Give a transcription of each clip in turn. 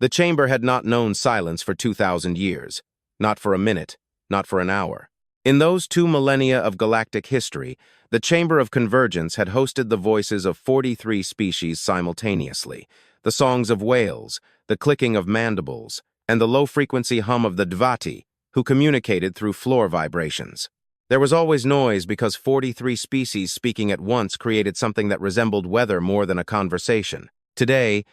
The chamber had not known silence for 2,000 years. Not for a minute, not for an hour. In those 2 millennia of galactic history, the Chamber of Convergence had hosted the voices of 43 species simultaneously, the songs of whales, the clicking of mandibles, and the low-frequency hum of the Dvati, who communicated through floor vibrations. There was always noise because 43 species speaking at once created something that resembled weather more than a conversation. Today,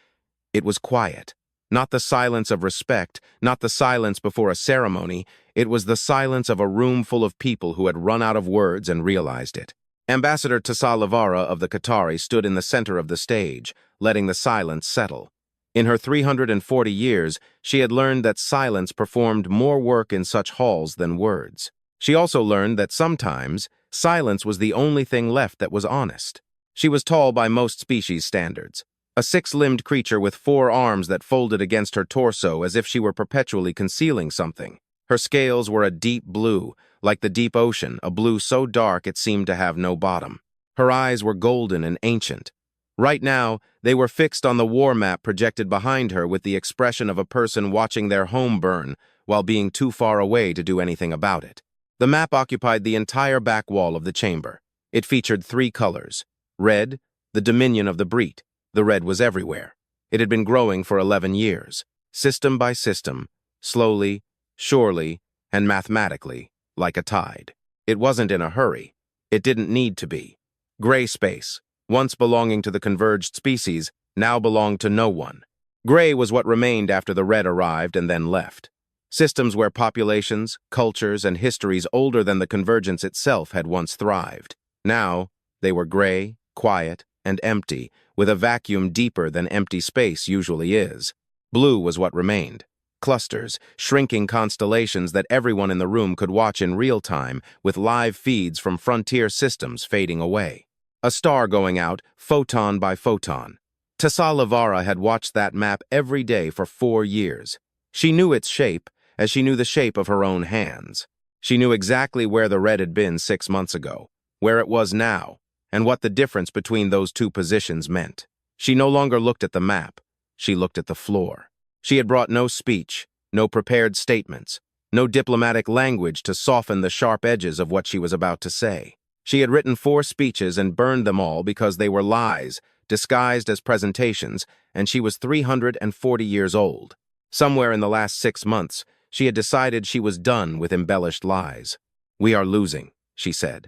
it was quiet. Not the silence of respect, not the silence before a ceremony. It was the silence of a room full of people who had run out of words and realized it. Ambassador Tassalavara of the Qatari stood in the center of the stage, letting the silence settle. In her 340 years, she had learned that silence performed more work in such halls than words. She also learned that sometimes, silence was the only thing left that was honest. She was tall by most species standards. A 6-limbed creature with 4 arms that folded against her torso as if she were perpetually concealing something. Her scales were a deep blue, like the deep ocean, a blue so dark it seemed to have no bottom. Her eyes were golden and ancient. Right now, they were fixed on the war map projected behind her with the expression of a person watching their home burn while being too far away to do anything about it. The map occupied the entire back wall of the chamber. It featured 3 colors. Red, the dominion of the Breet. The red was everywhere. It had been growing for 11 years, system by system, slowly, surely, and mathematically, like a tide. It wasn't in a hurry. It didn't need to be. Gray space, once belonging to the converged species, now belonged to no one. Gray was what remained after the red arrived and then left. Systems where populations, cultures, and histories older than the convergence itself had once thrived. Now, they were gray, quiet, and empty, with a vacuum deeper than empty space usually is. Blue was what remained. Clusters, shrinking constellations that everyone in the room could watch in real time, with live feeds from frontier systems fading away. A star going out, photon by photon. Tassalavara had watched that map every day for 4 years. She knew its shape, as she knew the shape of her own hands. She knew exactly where the red had been 6 months ago, where it was now, and what the difference between those 2 positions meant. She no longer looked at the map. She looked at the floor. She had brought no speech, no prepared statements, no diplomatic language to soften the sharp edges of what she was about to say. She had written 4 speeches and burned them all because they were lies, disguised as presentations, and she was 340 years old. Somewhere in the last 6 months, she had decided she was done with embellished lies. "We are losing," she said.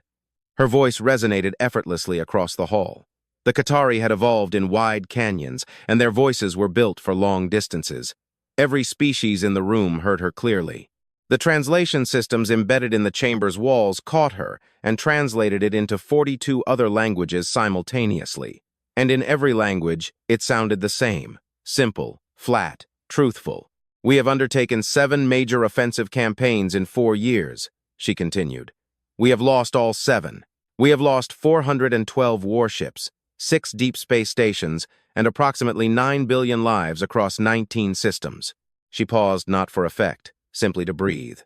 Her voice resonated effortlessly across the hall. The Qatari had evolved in wide canyons, and their voices were built for long distances. Every species in the room heard her clearly. The translation systems embedded in the chamber's walls caught her and translated it into 42 other languages simultaneously. And in every language, it sounded the same: simple, flat, truthful. "We have undertaken 7 major offensive campaigns in 4 years," she continued. "We have lost all 7. We have lost 412 warships, 6 deep space stations, and approximately 9 billion lives across 19 systems." She paused not for effect, simply to breathe.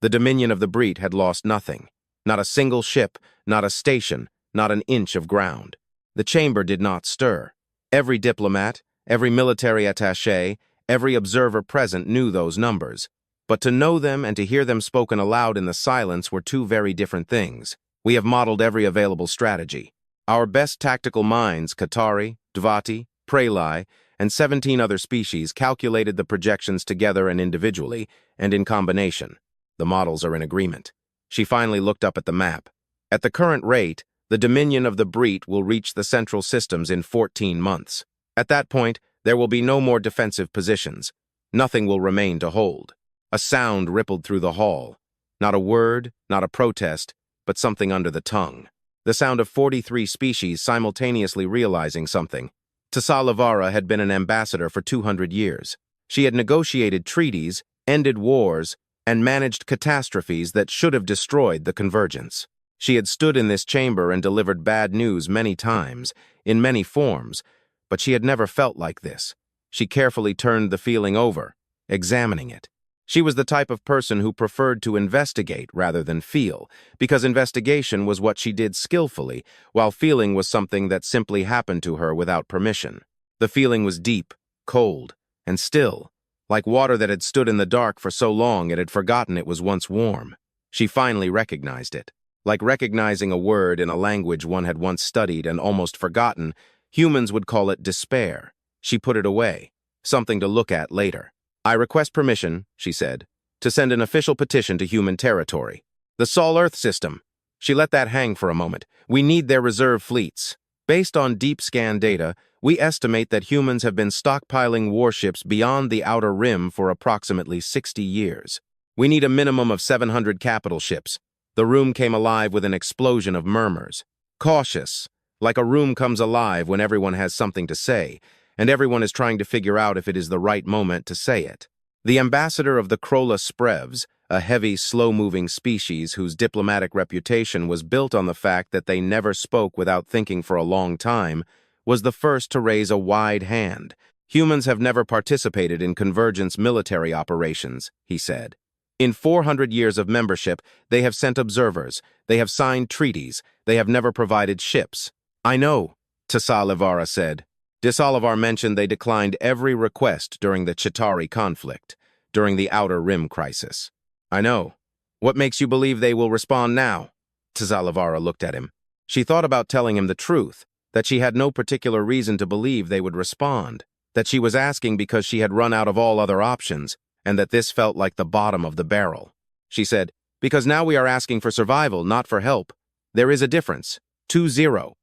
The Dominion of the Breet had lost nothing. Not a single ship, not a station, not an inch of ground. The chamber did not stir. Every diplomat, every military attaché, every observer present knew those numbers. But to know them and to hear them spoken aloud in the silence were 2 very different things. We have modeled every available strategy. Our best tactical minds, Qatari, Dvati, Prelai, and 17 other species calculated the projections together and individually, and in combination. The models are in agreement. She finally looked up at the map. At the current rate, the Dominion of the Breet will reach the central systems in 14 months. At that point, there will be no more defensive positions. Nothing will remain to hold. A sound rippled through the hall. Not a word, not a protest, but something under the tongue. The sound of 43 species simultaneously realizing something. Tassalavara had been an ambassador for 200 years. She had negotiated treaties, ended wars, and managed catastrophes that should have destroyed the convergence. She had stood in this chamber and delivered bad news many times, in many forms, but she had never felt like this. She carefully turned the feeling over, examining it. She was the type of person who preferred to investigate rather than feel, because investigation was what she did skillfully, while feeling was something that simply happened to her without permission. The feeling was deep, cold, and still, like water that had stood in the dark for so long it had forgotten it was once warm. She finally recognized it. Like recognizing a word in a language one had once studied and almost forgotten, humans would call it despair. She put it away, something to look at later. "I request permission," she said, "to send an official petition to human territory. The Sol Earth system." She let that hang for a moment. "We need their reserve fleets. Based on deep scan data, we estimate that humans have been stockpiling warships beyond the outer rim for approximately 60 years. We need a minimum of 700 capital ships." The room came alive with an explosion of murmurs. Cautious, like a room comes alive when everyone has something to say, and everyone is trying to figure out if it is the right moment to say it. The ambassador of the Krola Sprevs, a heavy, slow-moving species whose diplomatic reputation was built on the fact that they never spoke without thinking for a long time, was the first to raise a wide hand. "Humans have never participated in Convergence military operations," he said. "In 400 years of membership, they have sent observers, they have signed treaties, they have never provided ships." "I know," Tasalivara said. Disalivar mentioned they declined every request during the Chitauri conflict, during the Outer Rim crisis. "I know. What makes you believe they will respond now?" Tasalivara looked at him. She thought about telling him the truth, that she had no particular reason to believe they would respond, that she was asking because she had run out of all other options, and that this felt like the bottom of the barrel. She said, "Because now we are asking for survival, not for help. There is a difference. 2-0.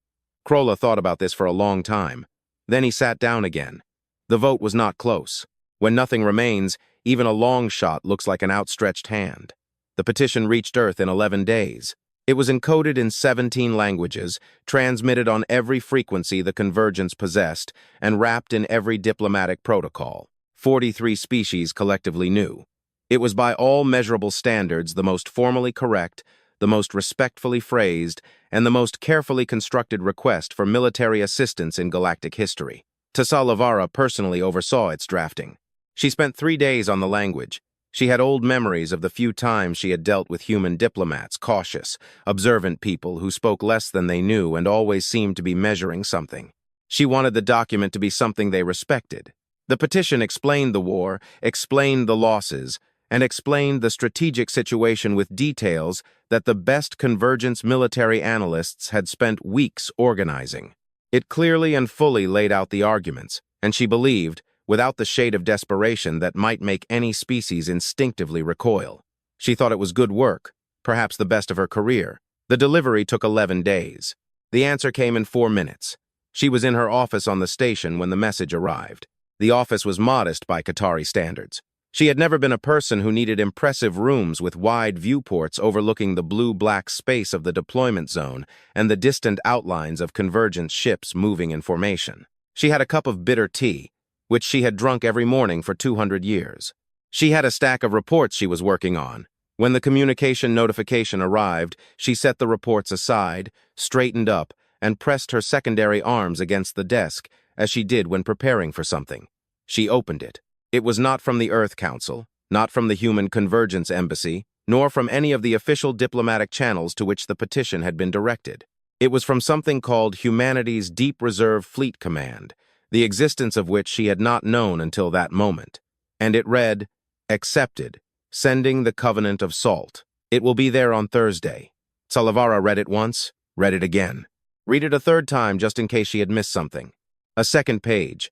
Krola thought about this for a long time. Then he sat down again. The vote was not close. When nothing remains, even a long shot looks like an outstretched hand. The petition reached Earth in 11 days. It was encoded in 17 languages, transmitted on every frequency the Convergence possessed, and wrapped in every diplomatic protocol. 43 species collectively knew. It was by all measurable standards the most formally correct, the most respectfully phrased, and the most carefully constructed request for military assistance in galactic history. Tasalivara personally oversaw its drafting. She spent 3 days on the language. She had old memories of the few times she had dealt with human diplomats, cautious, observant people who spoke less than they knew and always seemed to be measuring something. She wanted the document to be something they respected. The petition explained the war, explained the losses, and explained the strategic situation with details that the best Convergence military analysts had spent weeks organizing. It clearly and fully laid out the arguments, and she believed, without the shade of desperation that might make any species instinctively recoil. She thought it was good work, perhaps the best of her career. The delivery took 11 days. The answer came in 4 minutes. She was in her office on the station when the message arrived. The office was modest by Qatari standards. She had never been a person who needed impressive rooms with wide viewports overlooking the blue-black space of the deployment zone and the distant outlines of Convergence ships moving in formation. She had a cup of bitter tea, which she had drunk every morning for 200 years. She had a stack of reports she was working on. When the communication notification arrived, she set the reports aside, straightened up, and pressed her secondary arms against the desk, as she did when preparing for something. She opened it. It was not from the Earth Council, not from the Human Convergence Embassy, nor from any of the official diplomatic channels to which the petition had been directed. It was from something called Humanity's Deep Reserve Fleet Command, the existence of which she had not known until that moment. And it read, "Accepted, sending the Covenant of Salt. It will be there on Thursday." Salivara read it once, read it again. Read it a third time just in case she had missed something. A second page,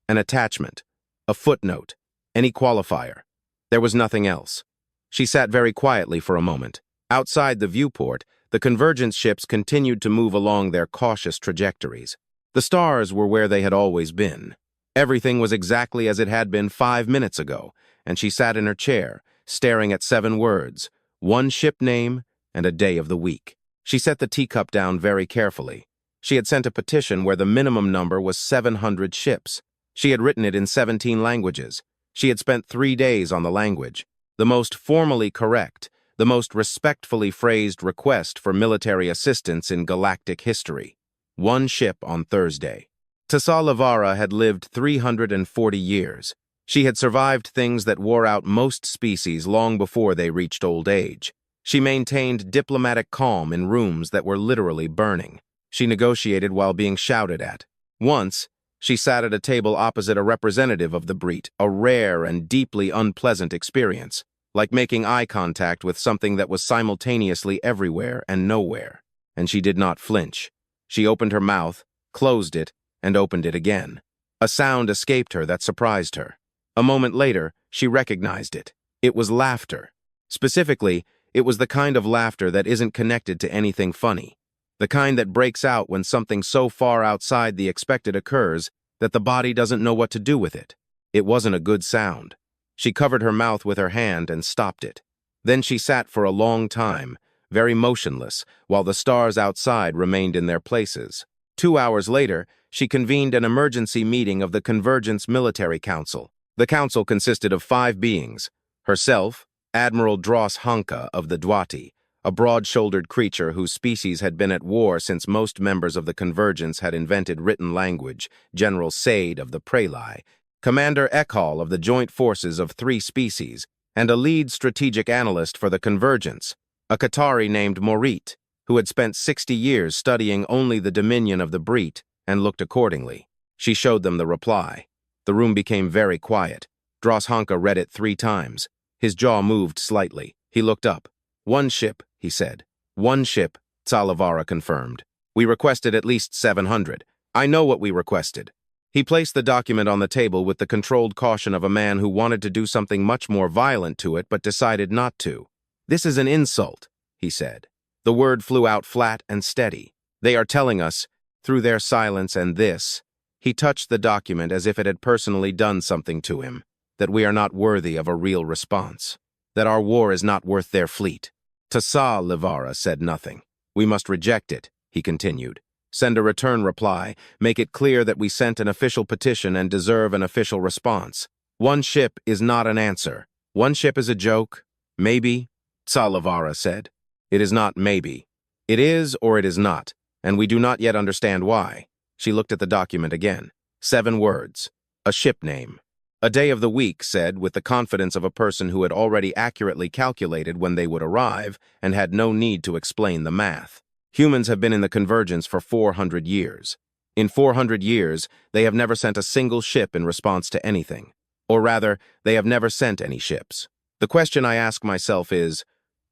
an attachment, a footnote, any qualifier. There was nothing else. She sat very quietly for a moment. Outside the viewport, the Convergence ships continued to move along their cautious trajectories. The stars were where they had always been. Everything was exactly as it had been 5 minutes ago, and she sat in her chair, staring at 7 words, 1 ship name, and a day of the week. She set the teacup down very carefully. She had sent a petition where the minimum number was 700 ships. She had written it in 17 languages. She had spent 3 days on the language. The most formally correct, the most respectfully phrased request for military assistance in galactic history. 1 ship on Thursday. Tasalivara had lived 340 years. She had survived things that wore out most species long before they reached old age. She maintained diplomatic calm in rooms that were literally burning. She negotiated while being shouted at. Once, She sat at a table opposite a representative of the Breet, a rare and deeply unpleasant experience, like making eye contact with something that was simultaneously everywhere and nowhere. And she did not flinch. She opened her mouth, closed it, and opened it again. A sound escaped her that surprised her. A moment later, she recognized it. It was laughter. Specifically, it was the kind of laughter that isn't connected to anything funny. The kind that breaks out when something so far outside the expected occurs that the body doesn't know what to do with it. It wasn't a good sound. She covered her mouth with her hand and stopped it. Then she sat for a long time, very motionless, while the stars outside remained in their places. 2 hours later, she convened an emergency meeting of the Convergence Military Council. The council consisted of 5 beings: herself, Admiral Dross Hanka of the Dwati, a broad-shouldered creature whose species had been at war since most members of the Convergence had invented written language, General Said of the Prelai, Commander Ekhal of the Joint Forces of 3 species, and a lead strategic analyst for the Convergence, a Qatari named Breet, who had spent 60 years studying only the Dominion of the Breet and looked accordingly. She showed them the reply. The room became very quiet. Dross Hanka read it 3 times. His jaw moved slightly. He looked up. "1 ship," he said. "1 ship," Tsalavara confirmed. "We requested at least 700. I know what we requested." He placed the document on the table with the controlled caution of a man who wanted to do something much more violent to it but decided not to. "This is an insult," he said. The word flew out flat and steady. "They are telling us, through their silence and this," he touched the document as if it had personally done something to him, "that we are not worthy of a real response, that our war is not worth their fleet." Tsalavara said nothing. "We must reject it," he continued. "Send a return reply, make it clear that we sent an official petition and deserve an official response. 1 ship is not an answer. 1 ship is a joke. Maybe," Tsalavara said. "It is not maybe. It is or it is not, and we do not yet understand why." She looked at the document again. 7 words. A ship name. A day of the week said, with the confidence of a person who had already accurately calculated when they would arrive and had no need to explain the math. Humans have been in the Convergence for 400 years. In 400 years, they have never sent a single ship in response to anything. Or rather, they have never sent any ships. The question I ask myself is,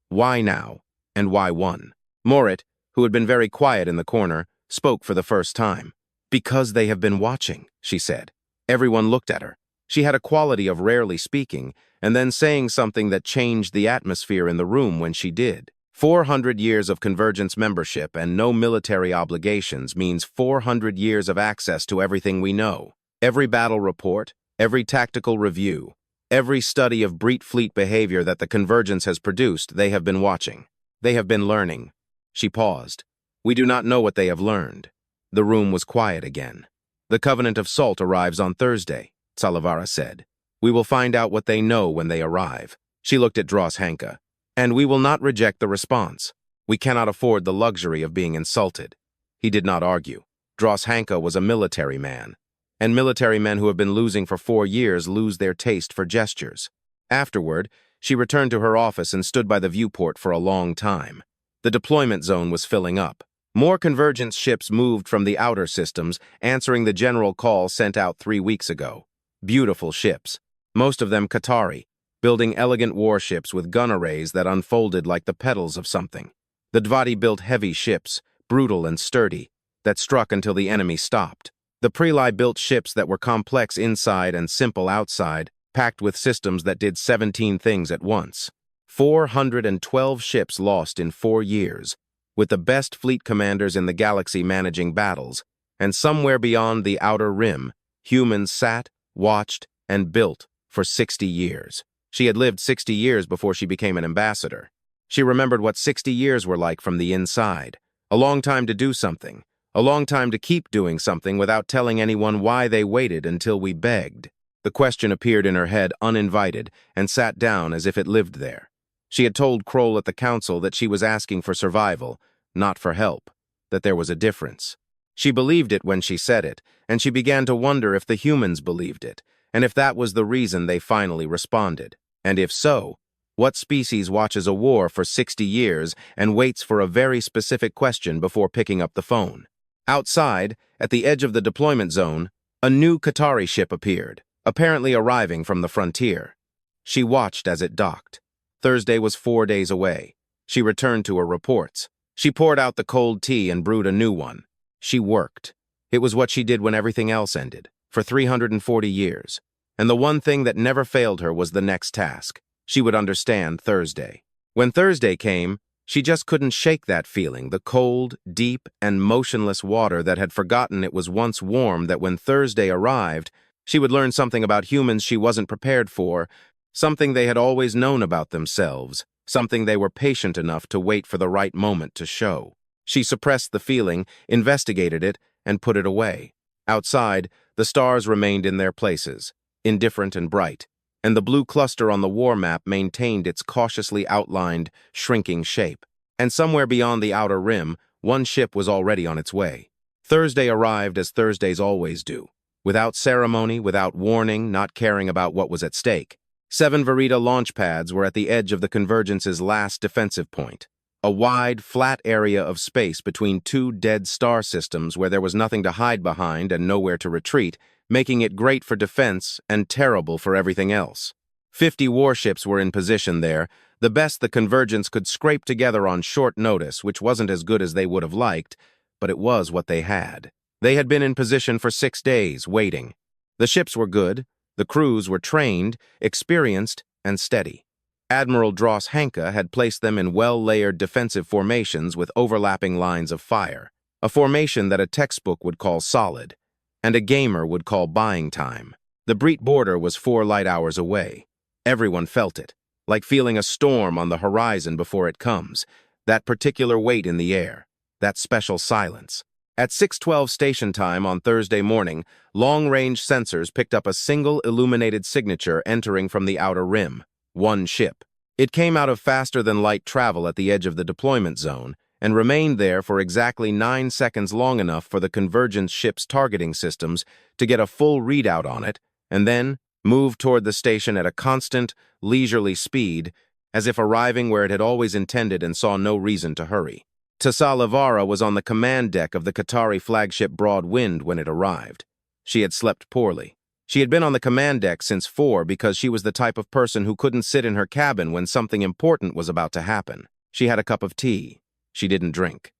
why now, and why 1? Morit, who had been very quiet in the corner, spoke for the first time. "Because they have been watching," she said. Everyone looked at her. She had a quality of rarely speaking, and then saying something that changed the atmosphere in the room when she did. 400 years of Convergence membership and no military obligations means 400 years of access to everything we know. Every battle report, every tactical review, every study of Breet fleet behavior that the Convergence has produced, they have been watching. They have been learning. She paused. "We do not know what they have learned." The room was quiet again. "The Covenant of Salt arrives on Thursday," Tsalavara said. "We will find out what they know when they arrive." She looked at Dross Hanka. "And we will not reject the response. We cannot afford the luxury of being insulted." He did not argue. Dross Hanka was a military man, and military men who have been losing for 4 years lose their taste for gestures. Afterward, she returned to her office and stood by the viewport for a long time. The deployment zone was filling up. More Convergence ships moved from the outer systems, answering the general call sent out 3 weeks ago. Beautiful ships, most of them Qatari, building elegant warships with gun arrays that unfolded like the petals of something. The Dwati built heavy ships, brutal and sturdy, that struck until the enemy stopped. The Prelai built ships that were complex inside and simple outside, packed with systems that did 17 things at once. 412 ships lost in 4 years, with the best fleet commanders in the galaxy managing battles, and somewhere beyond the outer rim, humans sat, watched, and built for 60 years. She had lived 60 years before she became an ambassador. She remembered what 60 years were like from the inside. A long time to do something. A long time to keep doing something without telling anyone why they waited until we begged. The question appeared in her head uninvited and sat down as if it lived there. She had told Kroll at the council that she was asking for survival, not for help, that there was a difference. She believed it when she said it, and she began to wonder if the humans believed it, and if that was the reason they finally responded. And if so, what species watches a war for 60 years and waits for a very specific question before picking up the phone? Outside, at the edge of the deployment zone, A new Qatari ship appeared, apparently arriving from the frontier. She watched as it docked. Thursday was 4 days away. She returned to her reports. She poured out the cold tea and brewed a new one. She worked. It was what she did when everything else ended, for 340 years. And the one thing that never failed her was the next task. She would understand Thursday. When Thursday came, she just couldn't shake that feeling, the cold, deep, and motionless water that had forgotten it was once warm, that when Thursday arrived, she would learn something about humans she wasn't prepared for, something they had always known about themselves, something they were patient enough to wait for the right moment to show. She suppressed the feeling, investigated it, and put it away. Outside, the stars remained in their places, indifferent and bright, and the blue cluster on the war map maintained its cautiously outlined, shrinking shape. And somewhere beyond the outer rim, one ship was already on its way. Thursday arrived as Thursdays always do, without ceremony, without warning, not caring about what was at stake. 7 Verita launch pads were at the edge of the Convergence's last defensive point, a wide, flat area of space between 2 dead star systems where there was nothing to hide behind and nowhere to retreat, making it great for defense and terrible for everything else. 50 warships were in position there, the best the Convergence could scrape together on short notice, which wasn't as good as they would have liked, but it was what they had. They had been in position for 6 days, waiting. The ships were good, the crews were trained, experienced, and steady. Admiral Dross Hanke had placed them in well-layered defensive formations with overlapping lines of fire, a formation that a textbook would call solid, and a gamer would call buying time. The Breet border was 4 light hours away. Everyone felt it, like feeling a storm on the horizon before it comes, that particular weight in the air, that special silence. At 6:12 station time on Thursday morning, long-range sensors picked up a single illuminated signature entering from the outer rim, one ship. It came out of faster-than-light travel at the edge of the deployment zone, and remained there for exactly 9 seconds, long enough for the Convergence ship's targeting systems to get a full readout on it, and then move toward the station at a constant, leisurely speed, as if arriving where it had always intended and saw no reason to hurry. Tassalavara was on the command deck of the Qatari flagship Broadwind when it arrived. She had slept poorly. She had been on the command deck since 4 because she was the type of person who couldn't sit in her cabin when something important was about to happen. She had a cup of tea. She didn't drink.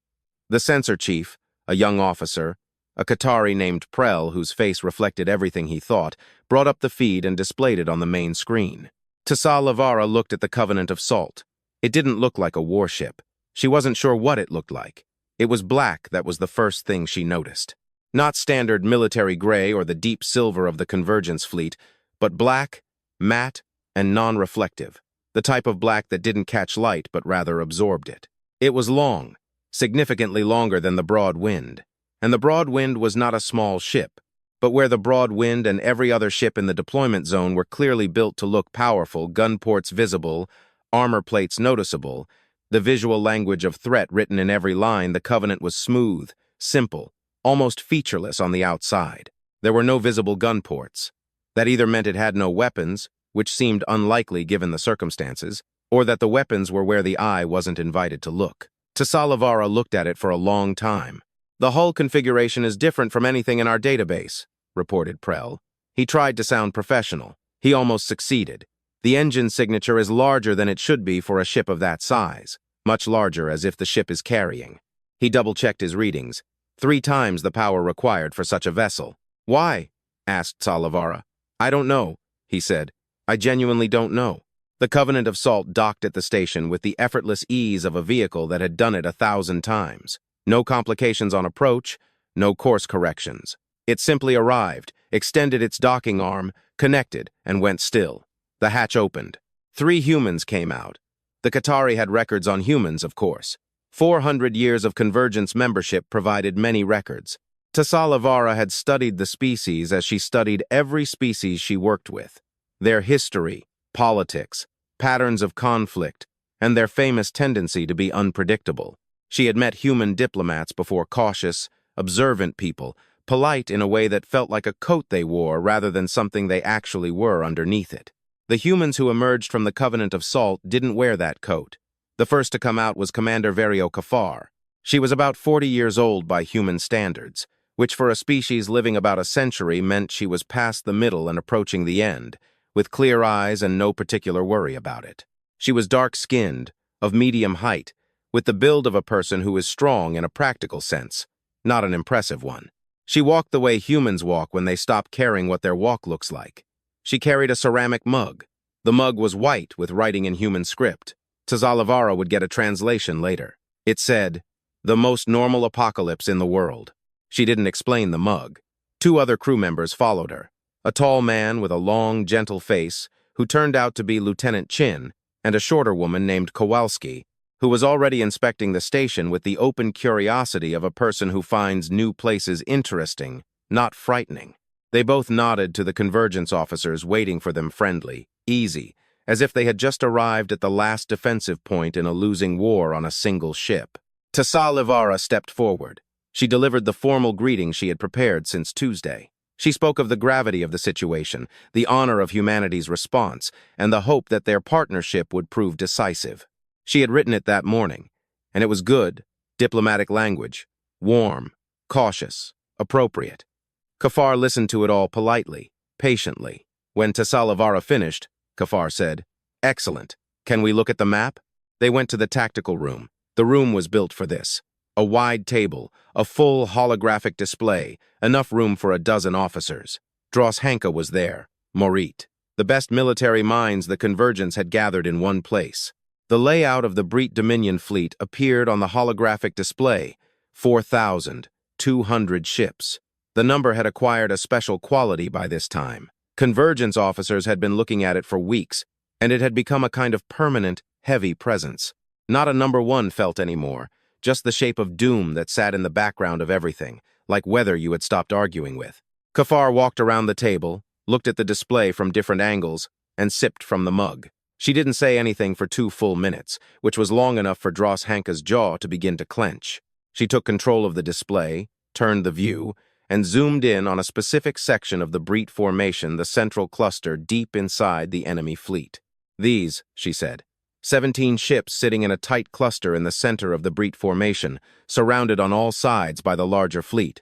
The sensor chief, a young officer, a Qatari named Prel, whose face reflected everything he thought, brought up the feed and displayed it on the main screen. Tassalavara looked at the Covenant of Salt. It didn't look like a warship. She wasn't sure what it looked like. It was black, that was the first thing she noticed. Not standard military gray or the deep silver of the Convergence fleet, but black, matte, and non-reflective, the type of black that didn't catch light but rather absorbed it. It was long, significantly longer than the Broadwind, and the Broadwind was not a small ship, but where the Broadwind and every other ship in the deployment zone were clearly built to look powerful, gun ports visible, armor plates noticeable, the visual language of threat written in every line, the Covenant was smooth, simple, almost featureless on the outside. There were no visible gun ports. That either meant it had no weapons, which seemed unlikely given the circumstances, or that the weapons were where the eye wasn't invited to look. Tassalavara looked at it for a long time. "The hull configuration is different from anything in our database," reported Prel. He tried to sound professional. He almost succeeded. "The engine signature is larger than it should be for a ship of that size, much larger, as if the ship is carrying." He double-checked his readings. 3 times the power required for such a vessel. "Why?" asked Salavara. "I don't know," he said. "I genuinely don't know." The Covenant of Salt docked at the station with the effortless ease of a vehicle that had done it 1,000 times. No complications on approach, no course corrections. It simply arrived, extended its docking arm, connected, and went still. The hatch opened. 3 humans came out. The Qatari had records on humans, of course. 400 years of Convergence membership provided many records. Tassalavara had studied the species as she studied every species she worked with. Their history, politics, patterns of conflict, and their famous tendency to be unpredictable. She had met human diplomats before, cautious, observant people, polite in a way that felt like a coat they wore rather than something they actually were underneath it. The humans who emerged from the Covenant of Salt didn't wear that coat. The first to come out was Commander Verio Kafar. She was about 40 years old by human standards, which for a species living about a century meant she was past the middle and approaching the end, with clear eyes and no particular worry about it. She was dark-skinned, of medium height, with the build of a person who is strong in a practical sense, not an impressive one. She walked the way humans walk when they stop caring what their walk looks like. She carried a ceramic mug. The mug was white with writing in human script. Tazalivara would get a translation later. It said, "The most normal apocalypse in the world." She didn't explain the mug. 2 other crew members followed her. A tall man with a long, gentle face, who turned out to be Lieutenant Chin, and a shorter woman named Kowalski, who was already inspecting the station with the open curiosity of a person who finds new places interesting, not frightening. They both nodded to the convergence officers waiting for them friendly, easy, as if they had just arrived at the last defensive point in a losing war on a single ship. Tazalivara stepped forward. She delivered the formal greeting she had prepared since Tuesday. She spoke of the gravity of the situation, the honor of humanity's response, and the hope that their partnership would prove decisive. She had written it that morning, and it was good, diplomatic language, warm, cautious, appropriate. Kafar listened to it all politely, patiently. When Tazalivara finished, Kafar said, "Excellent. Can we look at the map?" They went to the tactical room. The room was built for this. A wide table, a full holographic display, enough room for a dozen officers. Dross Hanka was there, Breet. The best military minds the Convergence had gathered in one place. The layout of the Breet Dominion fleet appeared on the holographic display, 4,200 ships. The number had acquired a special quality by this time. Convergence officers had been looking at it for weeks, and it had become a kind of permanent, heavy presence. Not a number 1 felt anymore, just the shape of doom that sat in the background of everything, like weather you had stopped arguing with. Kafar walked around the table, looked at the display from different angles, and sipped from the mug. She didn't say anything for 2 full minutes, which was long enough for Dross Hanka's jaw to begin to clench. She took control of the display, turned the view, and zoomed in on a specific section of the Breet formation, the central cluster deep inside the enemy fleet. "These," she said, 17 ships sitting in a tight cluster in the center of the Breet formation, surrounded on all sides by the larger fleet.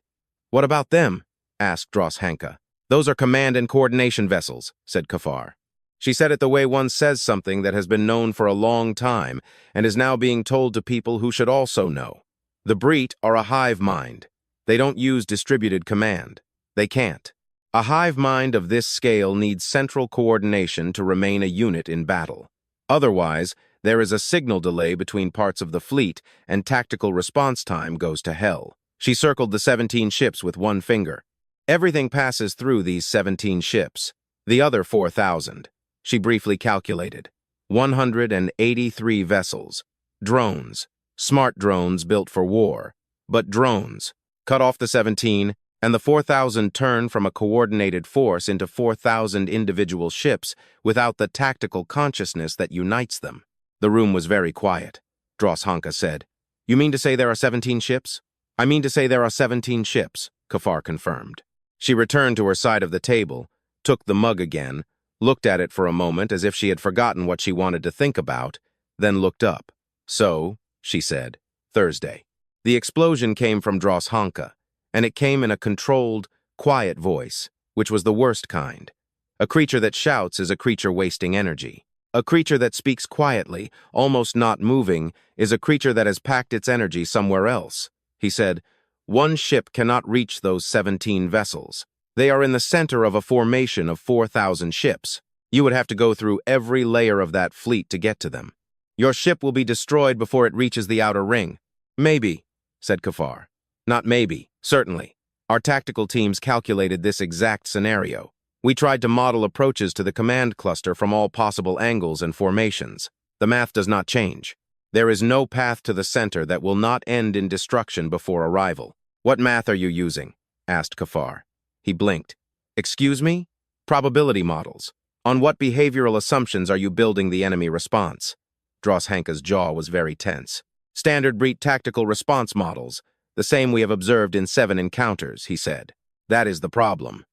"What about them?" asked Dross Hanka. "Those are command and coordination vessels," said Kafar. She said it the way one says something that has been known for a long time and is now being told to people who should also know. The Breet are a hive mind. They don't use distributed command. They can't. A hive mind of this scale needs central coordination to remain a unit in battle. Otherwise, there is a signal delay between parts of the fleet, and tactical response time goes to hell. She circled the 17 ships with one finger. Everything passes through these 17 ships. The other 4,000. She briefly calculated. 183 vessels. Drones. Smart drones built for war. But drones. Cut off the 17, and the 4,000 turn from a coordinated force into 4,000 individual ships without the tactical consciousness that unites them. The room was very quiet. Dross Hanka said, "You mean to say there are 17 ships?" "I mean to say there are 17 ships," Kafar confirmed. She returned to her side of the table, took the mug again, looked at it for a moment as if she had forgotten what she wanted to think about, then looked up. "So," she said, "Thursday." The explosion came from Dross Hanka, and it came in a controlled, quiet voice, which was the worst kind. A creature that shouts is a creature wasting energy. A creature that speaks quietly, almost not moving, is a creature that has packed its energy somewhere else. He said, "One ship cannot reach those 17 vessels. They are in the center of a formation of 4,000 ships. You would have to go through every layer of that fleet to get to them. Your ship will be destroyed before it reaches the outer ring." "Maybe," said Kafar. "Not maybe, certainly. Our tactical teams calculated this exact scenario. We tried to model approaches to the command cluster from all possible angles and formations. The math does not change. There is no path to the center that will not end in destruction before arrival." "What math are you using?" asked Kafar. He blinked. "Excuse me?" "Probability models. On what behavioral assumptions are you building the enemy response?" Dross Hanka's jaw was very tense. "Standard Breet tactical response models, the same we have observed in 7 encounters," he said. "That is the problem."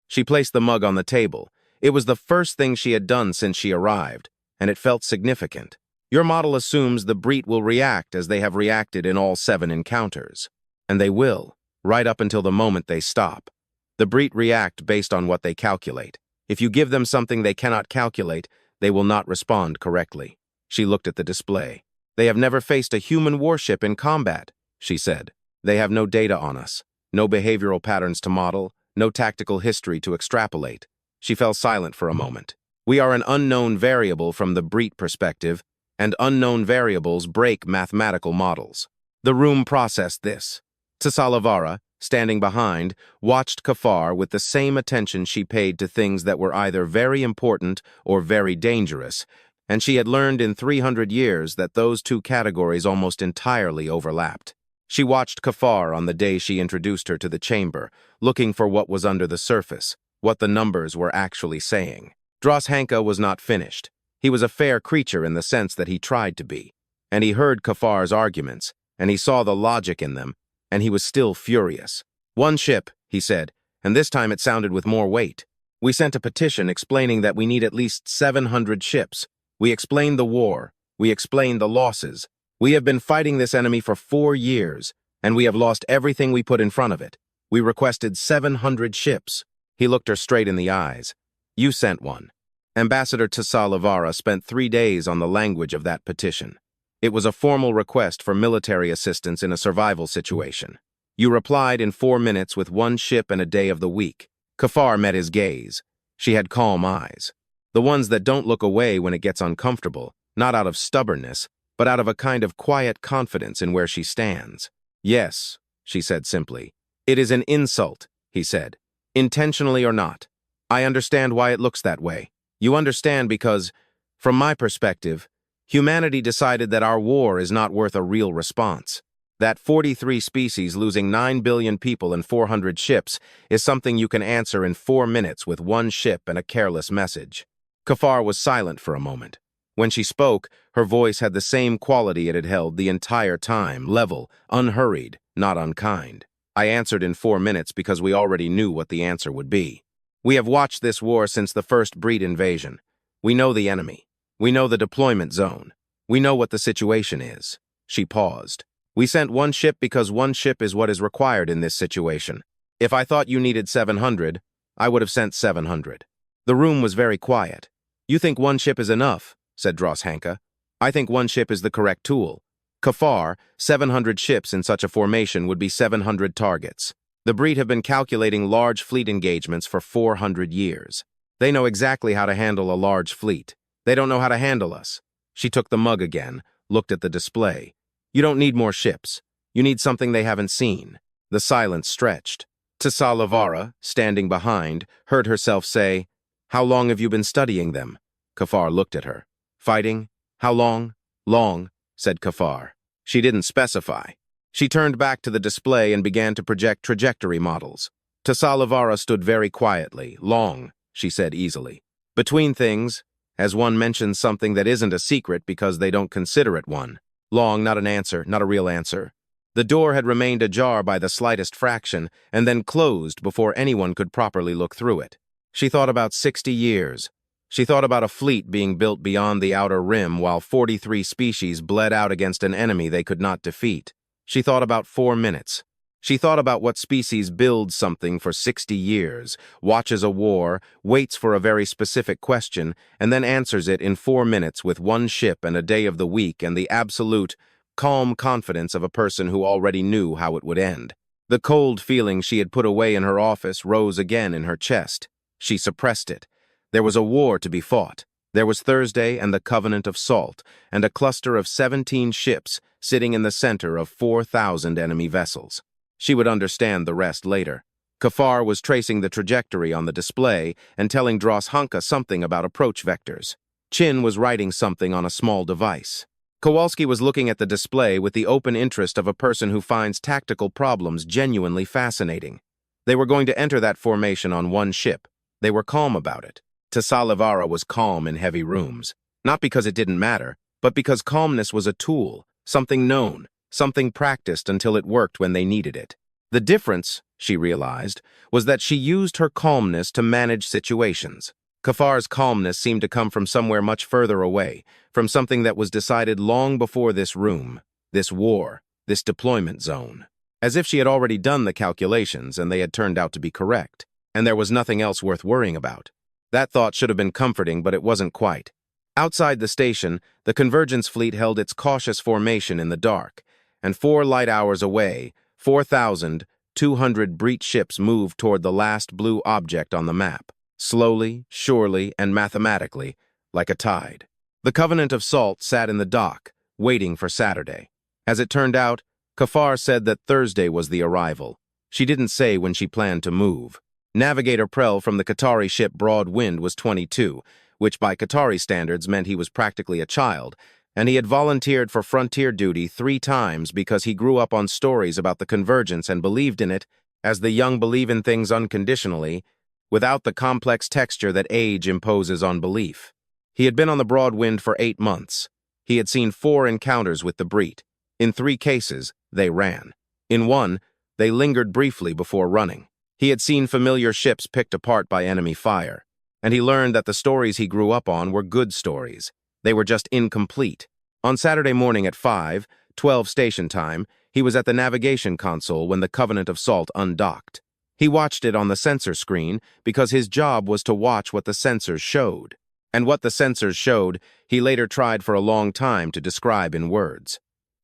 She placed the mug on the table. It was the first thing she had done since she arrived, and it felt significant. "Your model assumes the Breet will react as they have reacted in all 7 encounters." "And they will," right up until the moment they stop. The Breet react based on what they calculate. If you give them something they cannot calculate, they will not respond correctly. She looked at the display. They have never faced a human warship in combat, she said. They have no data on us, no behavioral patterns to model, no tactical history to extrapolate. She fell silent for a moment. We are an unknown variable from the Breet perspective, and unknown variables break mathematical models. The room processed this. Tsalavara, standing behind, watched Kafar with the same attention she paid to things that were either very important or very dangerous, and she had learned in 300 years that those two categories almost entirely overlapped. She watched Kafar on the day she introduced her to the chamber, looking for what was under the surface, what the numbers were actually saying. Droshanka was not finished. He was a fair creature in the sense that he tried to be, and he heard Kafar's arguments, and he saw the logic in them, and he was still furious. "One ship," he said, and this time it sounded with more weight. "We sent a petition explaining that we need at least 700 ships. We explained the war. We explained the losses. We have been fighting this enemy for 4 years, and we have lost everything we put in front of it. We requested 700 ships." He looked her straight in the eyes. "You sent one." Ambassador Tsalavara spent 3 days on the language of that petition. It was a formal request for military assistance in a survival situation. You replied in 4 minutes with 1 ship and a day of the week. Kafar met his gaze. She had calm eyes. The ones that don't look away when it gets uncomfortable, not out of stubbornness, but out of a kind of quiet confidence in where she stands. "Yes," she said simply. "It is an insult," he said. "Intentionally or not. I understand why it looks that way. You understand because, from my perspective, humanity decided that our war is not worth a real response. That 43 species losing 9 billion people and 400 ships is something you can answer in 4 minutes with 1 ship and a careless message." Kafar was silent for a moment. When she spoke, her voice had the same quality it had held the entire time, level, unhurried, not unkind. "I answered in 4 minutes because we already knew what the answer would be. We have watched this war since the first Breet invasion. We know the enemy. We know the deployment zone. We know what the situation is." She paused. "We sent 1 ship because 1 ship is what is required in this situation. If I thought you needed 700, I would have sent 700. The room was very quiet. "You think 1 ship is enough," said Droshanka. "I think 1 ship is the correct tool. Kafar, 700 ships in such a formation would be 700 targets. The Breet have been calculating large fleet engagements for 400 years. They know exactly how to handle a large fleet. They don't know how to handle us." She took the mug again, looked at the display. "You don't need more ships. You need something they haven't seen." The silence stretched. Tsalavara, standing behind, heard herself say, "How long have you been studying them?" Kafar looked at her. "Fighting? How long?" "Long," said Kafar. She didn't specify. She turned back to the display and began to project trajectory models. Tsalavara stood very quietly. "Long," she said easily. "Between things, as one mentions something that isn't a secret because they don't consider it one. Long, not an answer, not a real answer." The door had remained ajar by the slightest fraction and then closed before anyone could properly look through it. She thought about 60 years. She thought about a fleet being built beyond the outer rim while 43 species bled out against an enemy they could not defeat. She thought about 4 minutes. She thought about what species builds something for 60 years, watches a war, waits for a very specific question, and then answers it in 4 minutes with 1 ship and a day of the week and the absolute, calm confidence of a person who already knew how it would end. The cold feeling she had put away in her office rose again in her chest. She suppressed it. There was a war to be fought. There was Thursday and the Covenant of Salt, and a cluster of 17 ships sitting in the center of 4,000 enemy vessels. She would understand the rest later. Kafar was tracing the trajectory on the display and telling Droshanka something about approach vectors. Chin was writing something on a small device. Kowalski was looking at the display with the open interest of a person who finds tactical problems genuinely fascinating. They were going to enter that formation on 1 ship. They were calm about it. Tsalavara was calm in heavy rooms, not because it didn't matter, but because calmness was a tool, something known, something practiced until it worked when they needed it. The difference, she realized, was that she used her calmness to manage situations. Kafar's calmness seemed to come from somewhere much further away, from something that was decided long before this room, this war, this deployment zone. as if she had already done the calculations and they had turned out to be correct, and there was nothing else worth worrying about. That thought should have been comforting, but it wasn't quite. Outside the station, the Convergence fleet held its cautious formation in the dark, and 4 light hours away, 4,200 Breet ships moved toward the last blue object on the map, slowly, surely, and mathematically, like a tide. The Covenant of Salt sat in the dock, waiting for Saturday. As it turned out, Kafar said that Thursday was the arrival. She didn't say when she planned to move. Navigator Prell from the Qatari ship Broadwind was 22, which by Qatari standards meant he was practically a child, and he had volunteered for frontier duty 3 times because he grew up on stories about the Convergence and believed in it, as the young believe in things unconditionally, without the complex texture that age imposes on belief. He had been on the Broadwind for 8 months. He had seen 4 encounters with the Breet. In 3 cases, they ran. In 1, they lingered briefly before running. He had seen familiar ships picked apart by enemy fire, and he learned that the stories he grew up on were good stories. They were just incomplete. On Saturday morning at 5:12 station time, he was at the navigation console when the Covenant of Salt undocked. He watched it on the sensor screen because his job was to watch what the sensors showed. And what the sensors showed, he later tried for a long time to describe in words.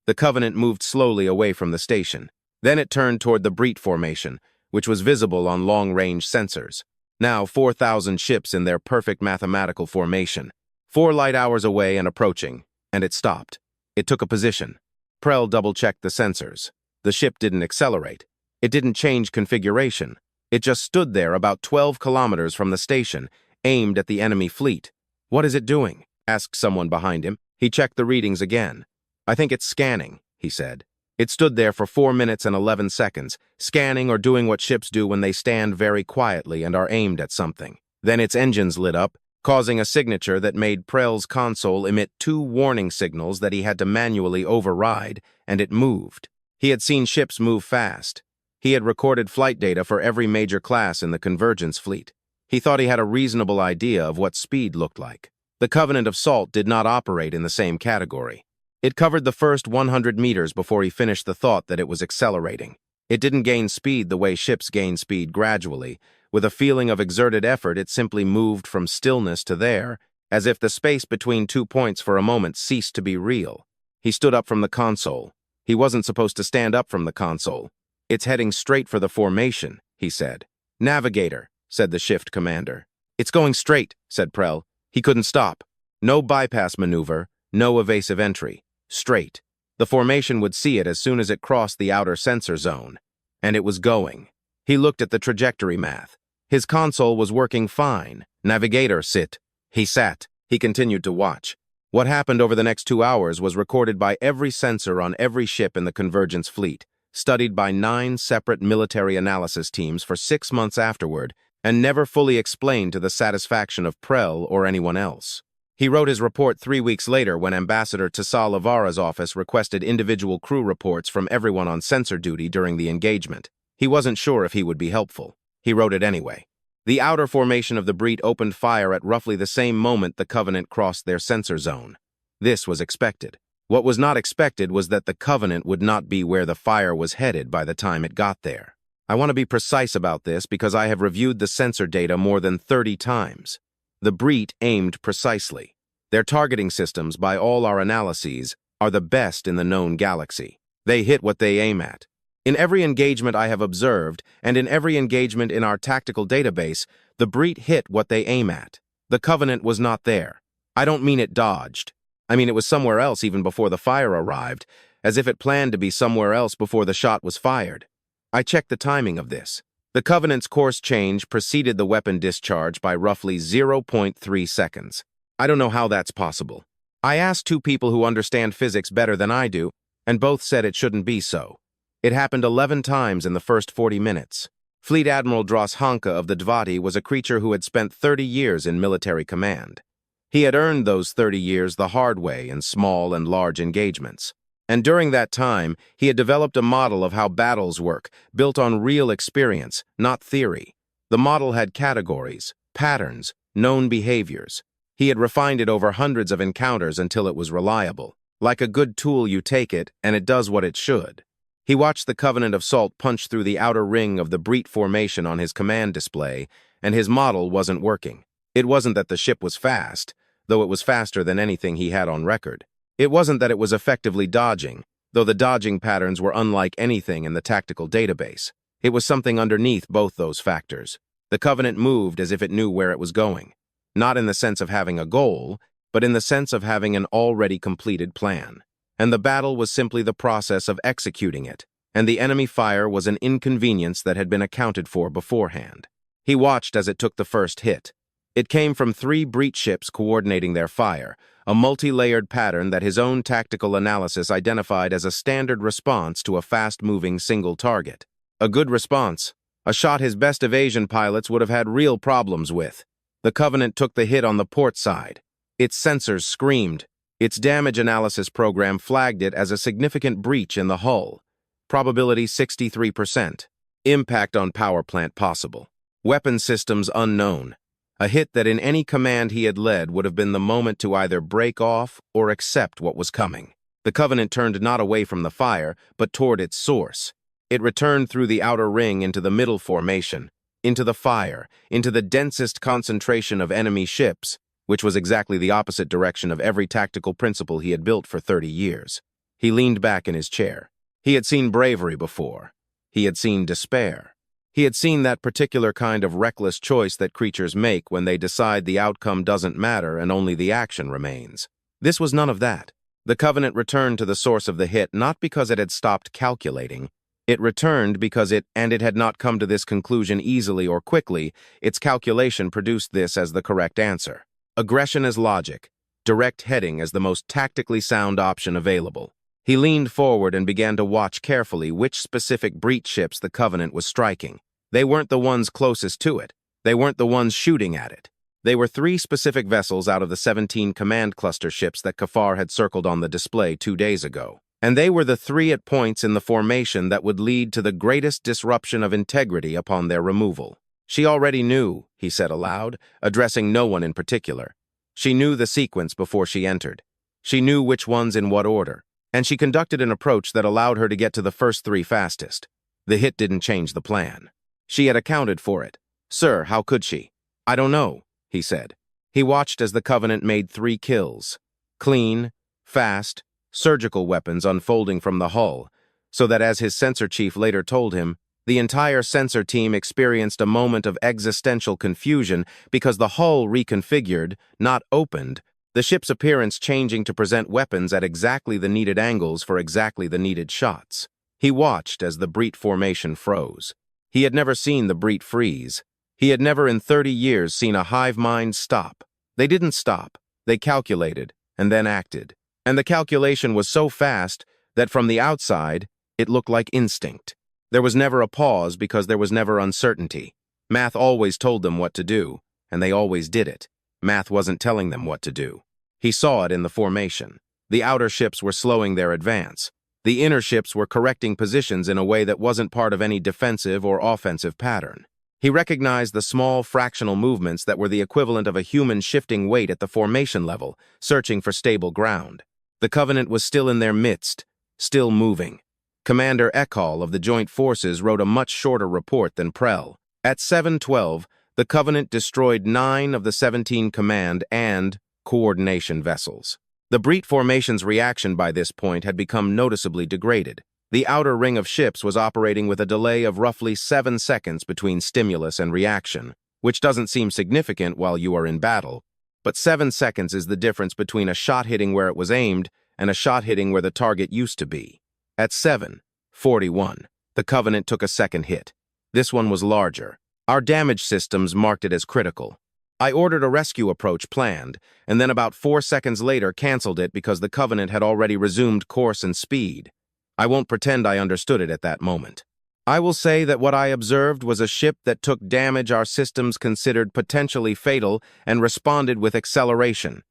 The Covenant moved slowly away from the station. Then it turned toward the Breet formation, which was visible on long-range sensors. Now 4,000 ships in their perfect mathematical formation. 4 light hours away and approaching, and it stopped. It took a position. Prell double-checked the sensors. The ship didn't accelerate. It didn't change configuration. It just stood there about 12 kilometers from the station, aimed at the enemy fleet. "What is it doing?" asked someone behind him. He checked the readings again. "I think it's scanning," he said. It stood there for 4 minutes and 11 seconds, scanning or doing what ships do when they stand very quietly and are aimed at something. Then its engines lit up, causing a signature that made Prell's console emit 2 warning signals that he had to manually override, and it moved. He had seen ships move fast. He had recorded flight data for every major class in the Convergence fleet. He thought he had a reasonable idea of what speed looked like. The Covenant of Salt did not operate in the same category. It covered the first 100 meters before he finished the thought that it was accelerating. It didn't gain speed the way ships gain speed gradually. With a feeling of exerted effort, it simply moved from stillness to there, as if the space between 2 points for a moment ceased to be real. He stood up from the console. He wasn't supposed to stand up from the console. "It's heading straight for the formation," he said. "Navigator," said the shift commander. "It's going straight," said Prell. He couldn't stop. No bypass maneuver, no evasive entry. Straight. The formation would see it as soon as it crossed the outer sensor zone. And it was going. He looked at the trajectory math. His console was working fine. "Navigator, sit." He sat. He continued to watch. What happened over the next 2 hours was recorded by every sensor on every ship in the Convergence fleet, studied by 9 separate military analysis teams for 6 months afterward, and never fully explained to the satisfaction of Prell or anyone else. He wrote his report 3 weeks later when Ambassador Tassal Lavara's office requested individual crew reports from everyone on sensor duty during the engagement. He wasn't sure if he would be helpful. He wrote it anyway. The outer formation of the Breet opened fire at roughly the same moment the Covenant crossed their sensor zone. This was expected. What was not expected was that the Covenant would not be where the fire was headed by the time it got there. I want to be precise about this because I have reviewed the sensor data more than 30 times. The Breet aimed precisely. Their targeting systems, by all our analyses, are the best in the known galaxy. They hit what they aim at. In every engagement I have observed, and in every engagement in our tactical database, the Breet hit what they aim at. The Covenant was not there. I don't mean it dodged. I mean it was somewhere else even before the fire arrived, as if it planned to be somewhere else before the shot was fired. I checked the timing of this. The Covenant's course change preceded the weapon discharge by roughly 0.3 seconds. I don't know how that's possible. I asked 2 people who understand physics better than I do, and both said it shouldn't be so. It happened 11 times in the first 40 minutes. Fleet Admiral Dros Hanka of the Dvati was a creature who had spent 30 years in military command. He had earned those 30 years the hard way in small and large engagements. And during that time, he had developed a model of how battles work, built on real experience, not theory. The model had categories, patterns, known behaviors. He had refined it over hundreds of encounters until it was reliable. Like a good tool, you take it, and it does what it should. He watched the Covenant of Salt punch through the outer ring of the Breet formation on his command display, and his model wasn't working. It wasn't that the ship was fast, though it was faster than anything he had on record. It wasn't that it was effectively dodging, though the dodging patterns were unlike anything in the tactical database. It was something underneath both those factors. The Covenant moved as if it knew where it was going, not in the sense of having a goal, but in the sense of having an already completed plan. And the battle was simply the process of executing it, and the enemy fire was an inconvenience that had been accounted for beforehand. He watched as it took the first hit. It came from 3 breach ships coordinating their fire, a multi-layered pattern that his own tactical analysis identified as a standard response to a fast-moving single target. A good response, a shot his best evasion pilots would have had real problems with. The Covenant took the hit on the port side. Its sensors screamed. Its damage analysis program flagged it as a significant breach in the hull. Probability 63%. Impact on power plant possible. Weapon systems unknown. A hit that in any command he had led would have been the moment to either break off or accept what was coming. The Covenant turned not away from the fire, but toward its source. It returned through the outer ring into the middle formation, into the fire, into the densest concentration of enemy ships, which was exactly the opposite direction of every tactical principle he had built for 30 years. He leaned back in his chair. He had seen bravery before. He had seen despair. He had seen that particular kind of reckless choice that creatures make when they decide the outcome doesn't matter and only the action remains. This was none of that. The Covenant returned to the source of the hit not because it had stopped calculating. It returned because it had not come to this conclusion easily or quickly. Its calculation produced this as the correct answer. Aggression as logic, direct heading as the most tactically sound option available. He leaned forward and began to watch carefully which specific breach ships the Covenant was striking. They weren't the ones closest to it. They weren't the ones shooting at it. They were 3 specific vessels out of the 17 command cluster ships that Kafar had circled on the display 2 days ago. And they were the 3 at points in the formation that would lead to the greatest disruption of integrity upon their removal. She already knew, he said aloud, addressing no one in particular. She knew the sequence before she entered. She knew which ones in what order. And she conducted an approach that allowed her to get to the first 3 fastest. The hit didn't change the plan. She had accounted for it. Sir, how could she? I don't know, he said. He watched as the Covenant made 3 kills. Clean, fast, surgical weapons unfolding from the hull, so that as his sensor chief later told him, the entire sensor team experienced a moment of existential confusion because the hull reconfigured, not opened, the ship's appearance changing to present weapons at exactly the needed angles for exactly the needed shots. He watched as the Breet formation froze. He had never seen the Breet freeze. He had never in 30 years seen a hive mind stop. They didn't stop. They calculated, and then acted. And the calculation was so fast that from the outside, it looked like instinct. There was never a pause because there was never uncertainty. Math always told them what to do, and they always did it. Math wasn't telling them what to do. He saw it in the formation. The outer ships were slowing their advance. The inner ships were correcting positions in a way that wasn't part of any defensive or offensive pattern. He recognized the small fractional movements that were the equivalent of a human shifting weight at the formation level, searching for stable ground. The Covenant was still in their midst, still moving. Commander Ekal of the Joint Forces wrote a much shorter report than Prell. At 7:12, the Covenant destroyed 9 of the 17 command and coordination vessels. The Breet formation's reaction by this point had become noticeably degraded. The outer ring of ships was operating with a delay of roughly 7 seconds between stimulus and reaction, which doesn't seem significant while you are in battle, but 7 seconds is the difference between a shot hitting where it was aimed and a shot hitting where the target used to be. At 7:41, the Covenant took a second hit. This one was larger. Our damage systems marked it as critical. I ordered a rescue approach planned, and then about 4 seconds later canceled it because the Covenant had already resumed course and speed. I won't pretend I understood it at that moment. I will say that what I observed was a ship that took damage our systems considered potentially fatal and responded with acceleration.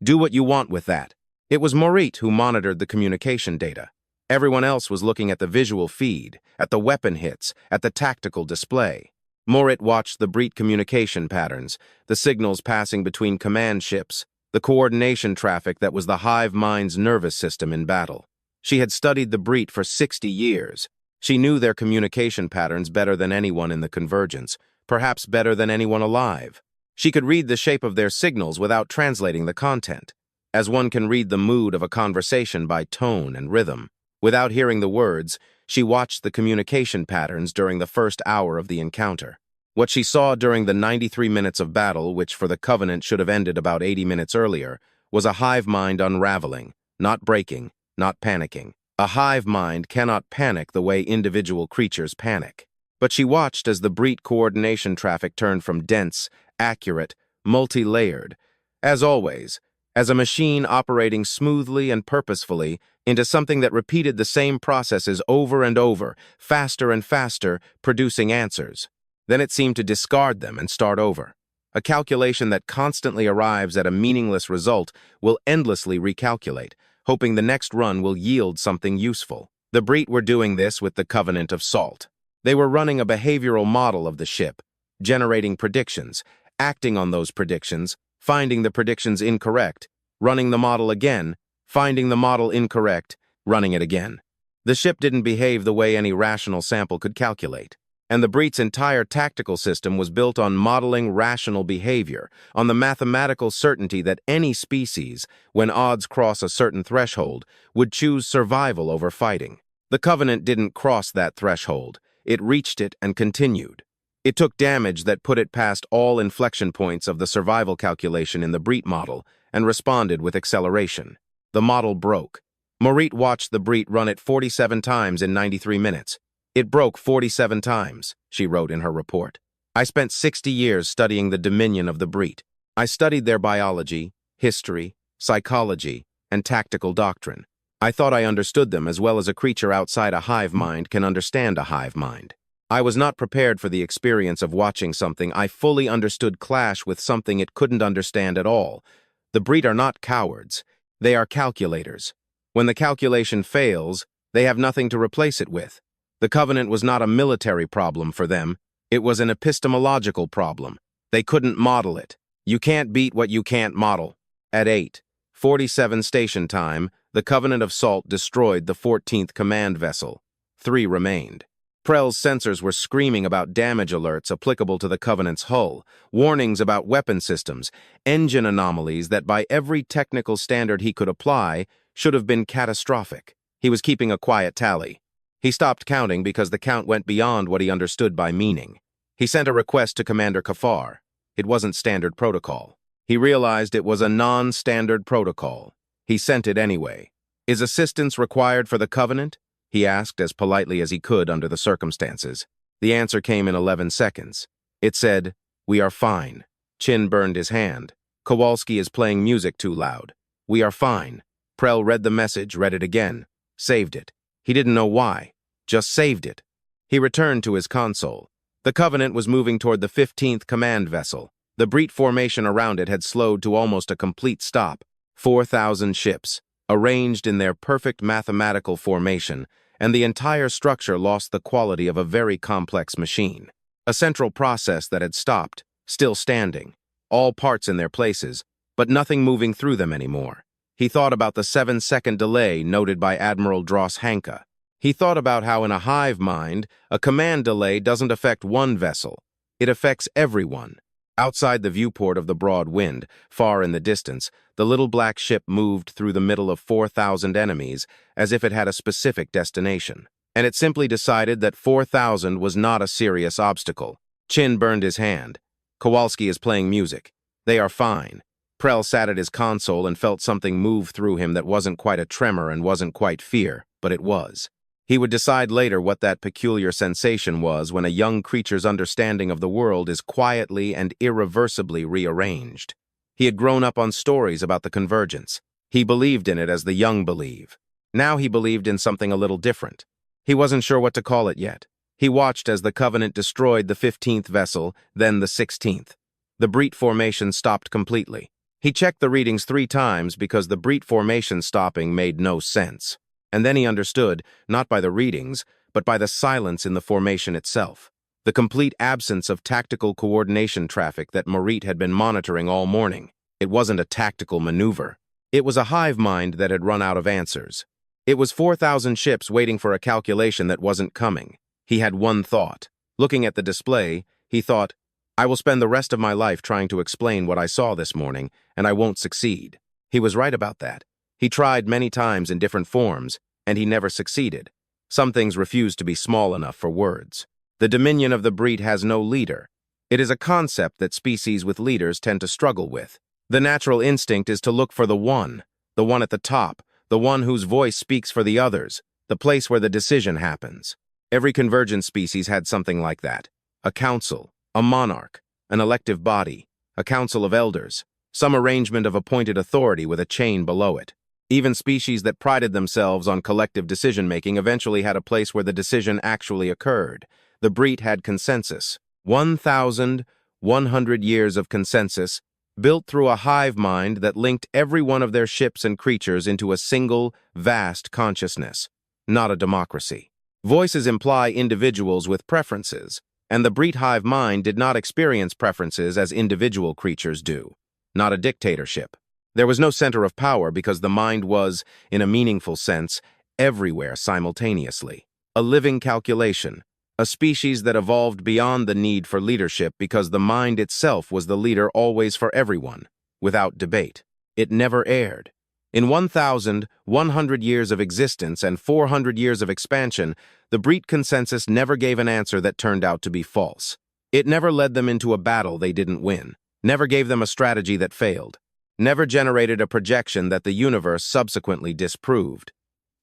Do what you want with that. It was Breet who monitored the communication data. Everyone else was looking at the visual feed, at the weapon hits, at the tactical display. Breet watched the Breet communication patterns, the signals passing between command ships, the coordination traffic that was the hive mind's nervous system in battle. She had studied the Breet for 60 years. She knew their communication patterns better than anyone in the convergence, perhaps better than anyone alive. She could read the shape of their signals without translating the content, as one can read the mood of a conversation by tone and rhythm. Without hearing the words, she watched the communication patterns during the first hour of the encounter. What she saw during the 93 minutes of battle, which for the Covenant should have ended about 80 minutes earlier, was a hive mind unraveling, not breaking, not panicking. A hive mind cannot panic the way individual creatures panic. But she watched as the Breet coordination traffic turned from dense, accurate, multi-layered, as always, as a machine operating smoothly and purposefully, into something that repeated the same processes over and over, faster and faster, producing answers. Then it seemed to discard them and start over. A calculation that constantly arrives at a meaningless result will endlessly recalculate, hoping the next run will yield something useful. The Breet were doing this with the Covenant of Salt. They were running a behavioral model of the ship, generating predictions, acting on those predictions, finding the predictions incorrect, running the model again, finding the model incorrect, running it again. The ship didn't behave the way any rational sample could calculate. And the Breet's entire tactical system was built on modeling rational behavior, on the mathematical certainty that any species, when odds cross a certain threshold, would choose survival over fighting. The Covenant didn't cross that threshold. It reached it and continued. It took damage that put it past all inflection points of the survival calculation in the Breet model and responded with acceleration. The model broke. Morit watched the Breet run it 47 times in 93 minutes. It broke 47 times, she wrote in her report. I spent 60 years studying the dominion of the Breet. I studied their biology, history, psychology, and tactical doctrine. I thought I understood them as well as a creature outside a hive mind can understand a hive mind. I was not prepared for the experience of watching something I fully understood clash with something it couldn't understand at all. The Breet are not cowards. They are calculators. When the calculation fails, they have nothing to replace it with. The Covenant was not a military problem for them. It was an epistemological problem. They couldn't model it. You can't beat what you can't model. At 8:47 station time, the Covenant of Salt destroyed the 14th command vessel. 3 remained. Prell's sensors were screaming about damage alerts applicable to the Covenant's hull, warnings about weapon systems, engine anomalies that by every technical standard he could apply should have been catastrophic. He was keeping a quiet tally. He stopped counting because the count went beyond what he understood by meaning. He sent a request to Commander Kafar. It wasn't standard protocol. He realized it was a non-standard protocol. He sent it anyway. Is assistance required for the Covenant? He asked as politely as he could under the circumstances. The answer came in 11 seconds. It said, "We are fine." Chin burned his hand. "Kowalski is playing music too loud." "We are fine." Prell read the message, read it again, saved it. He didn't know why, just saved it. He returned to his console. The Covenant was moving toward the 15th command vessel. The Breet formation around it had slowed to almost a complete stop. 4,000 ships, arranged in their perfect mathematical formation, and the entire structure lost the quality of a very complex machine. A central process that had stopped, still standing, all parts in their places, but nothing moving through them anymore. He thought about the 7-second delay noted by Admiral Dross Hanka. He thought about how in a hive mind, a command delay doesn't affect one vessel. It affects everyone. Outside the viewport of the broad wind, far in the distance, the little black ship moved through the middle of 4,000 enemies as if it had a specific destination. And it simply decided that 4,000 was not a serious obstacle. Chin burned his hand. Kowalski is playing music. They are fine. Prell sat at his console and felt something move through him that wasn't quite a tremor and wasn't quite fear, but it was. He would decide later what that peculiar sensation was when a young creature's understanding of the world is quietly and irreversibly rearranged. He had grown up on stories about the convergence. He believed in it as the young believe. Now he believed in something a little different. He wasn't sure what to call it yet. He watched as the Covenant destroyed the 15th vessel, then the 16th. The Breet formation stopped completely. He checked the readings 3 times because the Breet formation stopping made no sense. And then he understood, not by the readings, but by the silence in the formation itself. The complete absence of tactical coordination traffic that Morit had been monitoring all morning. It wasn't a tactical maneuver. It was a hive mind that had run out of answers. It was 4,000 ships waiting for a calculation that wasn't coming. He had one thought. Looking at the display, he thought, I will spend the rest of my life trying to explain what I saw this morning, and I won't succeed. He was right about that. He tried many times in different forms, and he never succeeded. Some things refuse to be small enough for words. The dominion of the Breet has no leader. It is a concept that species with leaders tend to struggle with. The natural instinct is to look for the one at the top, the one whose voice speaks for the others, the place where the decision happens. Every convergent species had something like that. A council, a monarch, an elective body, a council of elders, some arrangement of appointed authority with a chain below it. Even species that prided themselves on collective decision-making eventually had a place where the decision actually occurred. The Breet had consensus. 1,100 years of consensus, built through a hive mind that linked every one of their ships and creatures into a single, vast consciousness. Not a democracy. Voices imply individuals with preferences, and the Breet hive mind did not experience preferences as individual creatures do. Not a dictatorship. There was no center of power because the mind was, in a meaningful sense, everywhere simultaneously. A living calculation. A species that evolved beyond the need for leadership because the mind itself was the leader always for everyone, without debate. It never erred. In 1,100 years of existence and 400 years of expansion, the Breet consensus never gave an answer that turned out to be false. It never led them into a battle they didn't win, never gave them a strategy that failed, never generated a projection that the universe subsequently disproved.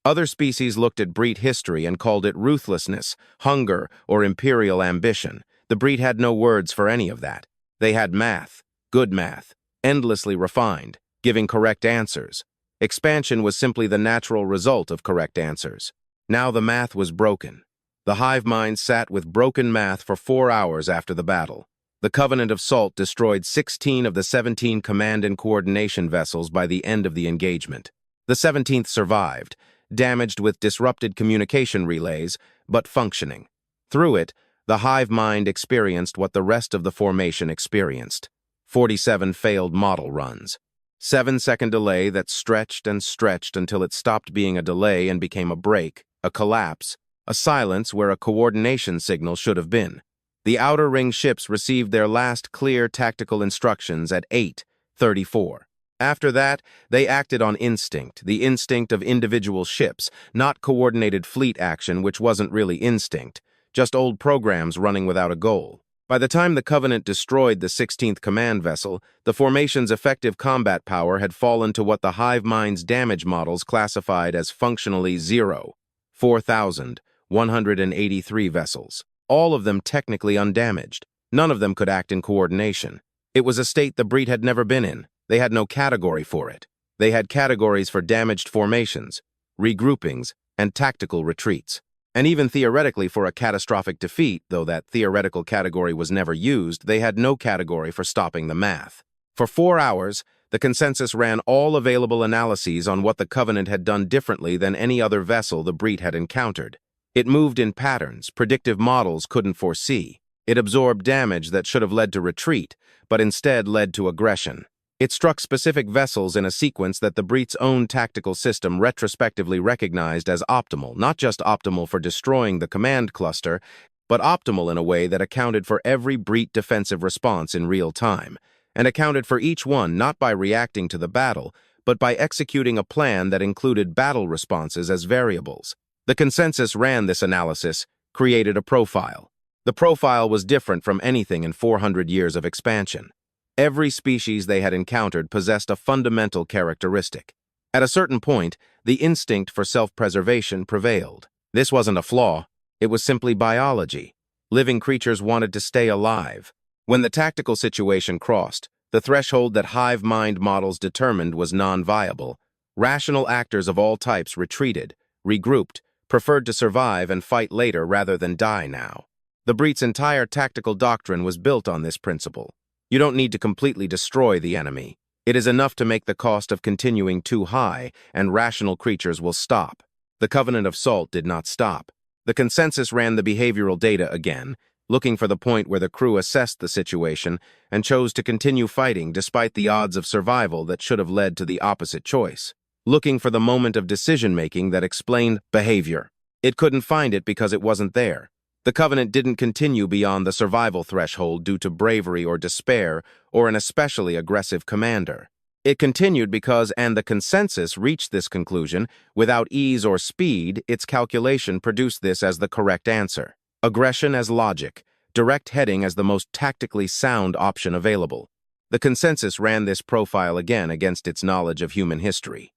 Other species looked at Breet history and called it ruthlessness, hunger, or imperial ambition. The Breet had no words for any of that. They had math, good math, endlessly refined, giving correct answers. Expansion was simply the natural result of correct answers. Now the math was broken. The hive mind sat with broken math for 4 hours after the battle. The Covenant of Salt destroyed 16 of the 17 command and coordination vessels by the end of the engagement. The 17th survived, damaged with disrupted communication relays, but functioning. Through it, the hive mind experienced what the rest of the formation experienced. 47 failed model runs. 7-second delay that stretched and stretched until it stopped being a delay and became a break, a collapse, a silence where a coordination signal should have been. The outer ring ships received their last clear tactical instructions at 8:34. After that, they acted on instinct, the instinct of individual ships, not coordinated fleet action, which wasn't really instinct, just old programs running without a goal. By the time the Covenant destroyed the 16th command vessel, the formation's effective combat power had fallen to what the hive mind's damage models classified as functionally zero, 4,183 vessels, all of them technically undamaged. None of them could act in coordination. It was a state the Breet had never been in. They had no category for it. They had categories for damaged formations, regroupings, and tactical retreats. And even theoretically for a catastrophic defeat, though that theoretical category was never used, they had no category for stopping the math. For 4 hours, the consensus ran all available analyses on what the Covenant had done differently than any other vessel the Breet had encountered. It moved in patterns predictive models couldn't foresee. It absorbed damage that should have led to retreat, but instead led to aggression. It struck specific vessels in a sequence that the Breet's own tactical system retrospectively recognized as optimal, not just optimal for destroying the command cluster, but optimal in a way that accounted for every Breet defensive response in real time, and accounted for each one not by reacting to the battle, but by executing a plan that included battle responses as variables. The consensus ran this analysis, created a profile. The profile was different from anything in 400 years of expansion. Every species they had encountered possessed a fundamental characteristic. At a certain point, the instinct for self-preservation prevailed. This wasn't a flaw, it was simply biology. Living creatures wanted to stay alive. When the tactical situation crossed, the threshold that hive mind models determined was non-viable. Rational actors of all types retreated, regrouped, preferred to survive and fight later rather than die now. The Breet's entire tactical doctrine was built on this principle. You don't need to completely destroy the enemy. It is enough to make the cost of continuing too high, and rational creatures will stop. The Covenant of Salt did not stop. The consensus ran the behavioral data again, looking for the point where the crew assessed the situation and chose to continue fighting despite the odds of survival that should have led to the opposite choice. looking for the moment of decision-making that explained behavior. It couldn't find it because it wasn't there. The Covenant didn't continue beyond the survival threshold due to bravery or despair or an especially aggressive commander. It continued because, and the consensus reached this conclusion, without ease or speed, its calculation produced this as the correct answer. Aggression as logic, direct heading as the most tactically sound option available. The consensus ran this profile again against its knowledge of human history.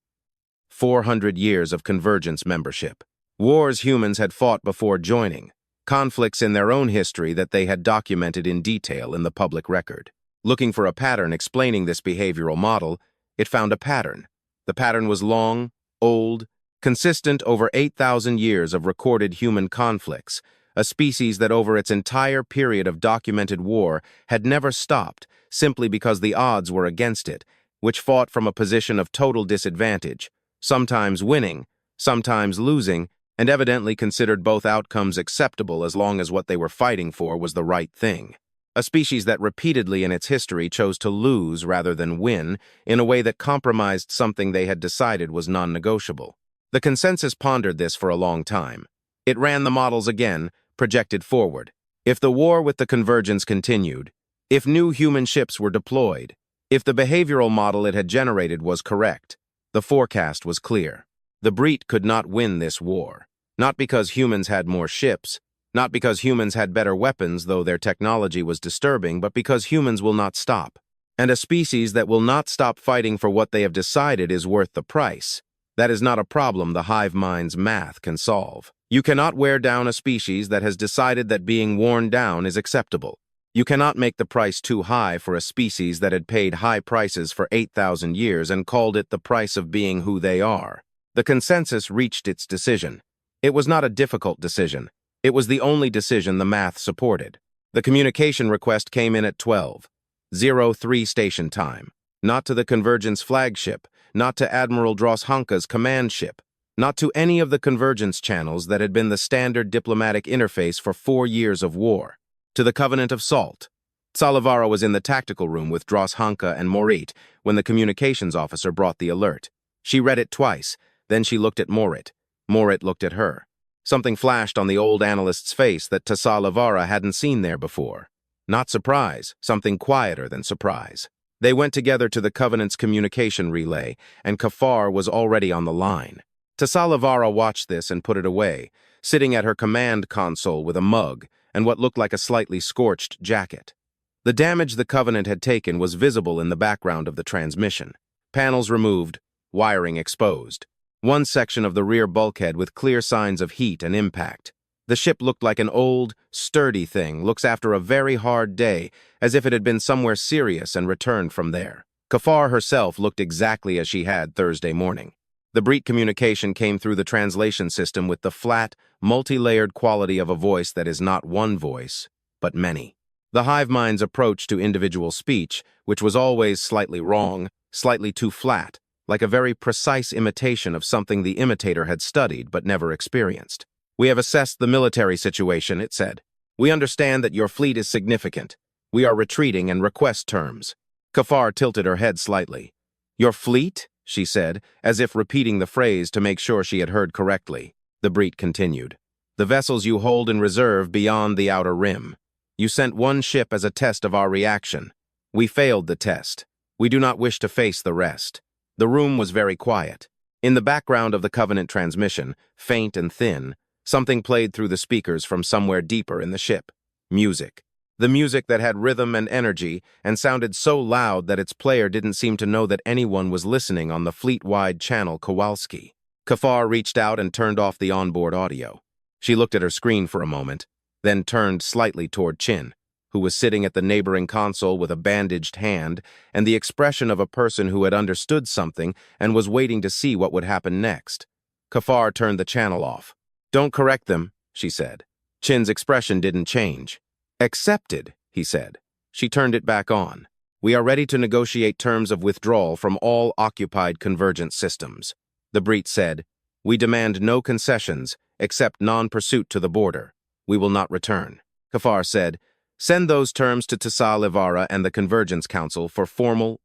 400 years of convergence membership. Wars humans had fought before joining. Conflicts in their own history that they had documented in detail in the public record. Looking for a pattern explaining this behavioral model, it found a pattern. The pattern was long, old, consistent over 8,000 years of recorded human conflicts, a species that over its entire period of documented war had never stopped simply because the odds were against it, which fought from a position of total disadvantage, sometimes winning, sometimes losing, and evidently considered both outcomes acceptable as long as what they were fighting for was the right thing. A species that repeatedly in its history chose to lose rather than win in a way that compromised something they had decided was non-negotiable. The consensus pondered this for a long time. It ran the models again, projected forward. If the war with the convergence continued, if new human ships were deployed, if the behavioral model it had generated was correct, the forecast was clear. The Breet could not win this war. Not because humans had more ships, not because humans had better weapons, though their technology was disturbing, but because humans will not stop. And a species that will not stop fighting for what they have decided is worth the price. That is not a problem the hive mind's math can solve. You cannot wear down a species that has decided that being worn down is acceptable. You cannot make the price too high for a species that had paid high prices for 8,000 years and called it the price of being who they are. The consensus reached its decision. It was not a difficult decision. It was the only decision the math supported. The communication request came in at 12:03 station time. Not to the Convergence flagship, not to Admiral Droshanka's command ship, not to any of the Convergence channels that had been the standard diplomatic interface for 4 years of war. To the Covenant of Salt. Salivara was in the tactical room with Droshanka and Morit when the communications officer brought the alert. She read it twice, then she looked at Morit. Morit looked at her. Something flashed on the old analyst's face that Salivara hadn't seen there before. Not surprise, something quieter than surprise. They went together to the Covenant's communication relay, and Kafar was already on the line. Salivara watched this and put it away, sitting at her command console with a mug and what looked like a slightly scorched jacket. The damage the Covenant had taken was visible in the background of the transmission. Panels removed, wiring exposed. One section of the rear bulkhead with clear signs of heat and impact. The ship looked like an old, sturdy thing looks after a very hard day, as if it had been somewhere serious and returned from there. Kafar herself looked exactly as she had Thursday morning. The Breet communication came through the translation system with the flat, multi-layered quality of a voice that is not one voice, but many. The hive mind's approach to individual speech, which was always slightly wrong, slightly too flat, like a very precise imitation of something the imitator had studied but never experienced. "We have assessed the military situation," it said. "We understand that your fleet is significant. We are retreating and request terms." Kafar tilted her head slightly. "Your fleet?" she said, as if repeating the phrase to make sure she had heard correctly. The Breet continued. "The vessels you hold in reserve beyond the outer rim. You sent one ship as a test of our reaction. We failed the test. We do not wish to face the rest." The room was very quiet. In the background of the Covenant transmission, faint and thin, something played through the speakers from somewhere deeper in the ship. Music. The music that had rhythm and energy and sounded so loud that its player didn't seem to know that anyone was listening on the fleet-wide channel Kowalski. Kafar reached out and turned off the onboard audio. She looked at her screen for a moment, then turned slightly toward Chin, who was sitting at the neighboring console with a bandaged hand and the expression of a person who had understood something and was waiting to see what would happen next. Kafar turned the channel off. "Don't correct them," she said. Chin's expression didn't change. "Accepted," he said. She turned it back on. "We are ready to negotiate terms of withdrawal from all occupied convergent systems." The Breet said, "We demand no concessions, except non-pursuit to the border. We will not return." Kafar said, "Send those terms to Salivara and the Convergence Council for formal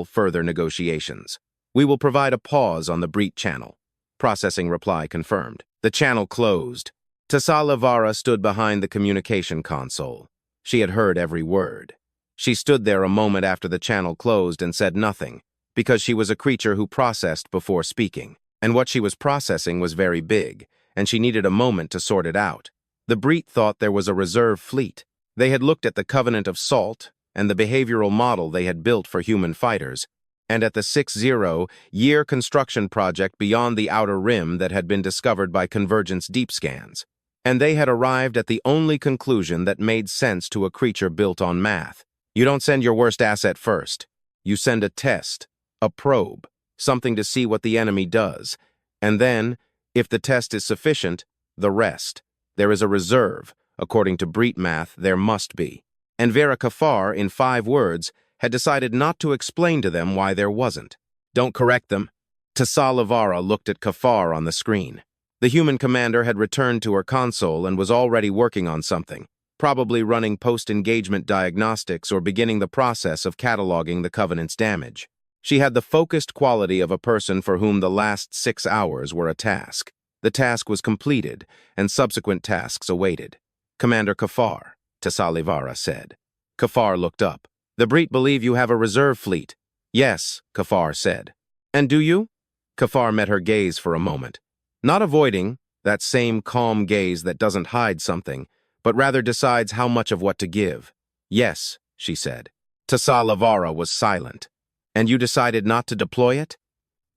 further negotiations." We will provide a pause on the Breet channel. Processing reply confirmed. The channel closed. Tasalavara stood behind the communication console. She had heard every word. She stood there a moment after the channel closed and said nothing, because she was a creature who processed before speaking. And what she was processing was very big, and she needed a moment to sort it out. The Breet thought there was a reserve fleet. They had looked at the Covenant of Salt and the behavioral model they had built for human fighters, and at the 60-year construction project beyond the Outer Rim that had been discovered by Convergence deep scans. And they had arrived at the only conclusion that made sense to a creature built on math. You don't send your worst asset first. You send a test, a probe, something to see what the enemy does. And then, if the test is sufficient, the rest. There is a reserve. According to Breet math, there must be. And Vera Kafar, in 5 words, had decided not to explain to them why there wasn't. Don't correct them. Tasalavara looked at Kafar on the screen. The human commander had returned to her console and was already working on something, probably running post-engagement diagnostics or beginning the process of cataloging the Covenant's damage. She had the focused quality of a person for whom the last 6 hours were a task. The task was completed, and subsequent tasks awaited. Commander Kafar, Tasalavara said. Kafar looked up. The Breet believe you have a reserve fleet. Yes, Kafar said. And do you? Kafar met her gaze for a moment. Not avoiding, that same calm gaze that doesn't hide something, but rather decides how much of what to give. Yes, she said. Tasalavara was silent. And you decided not to deploy it?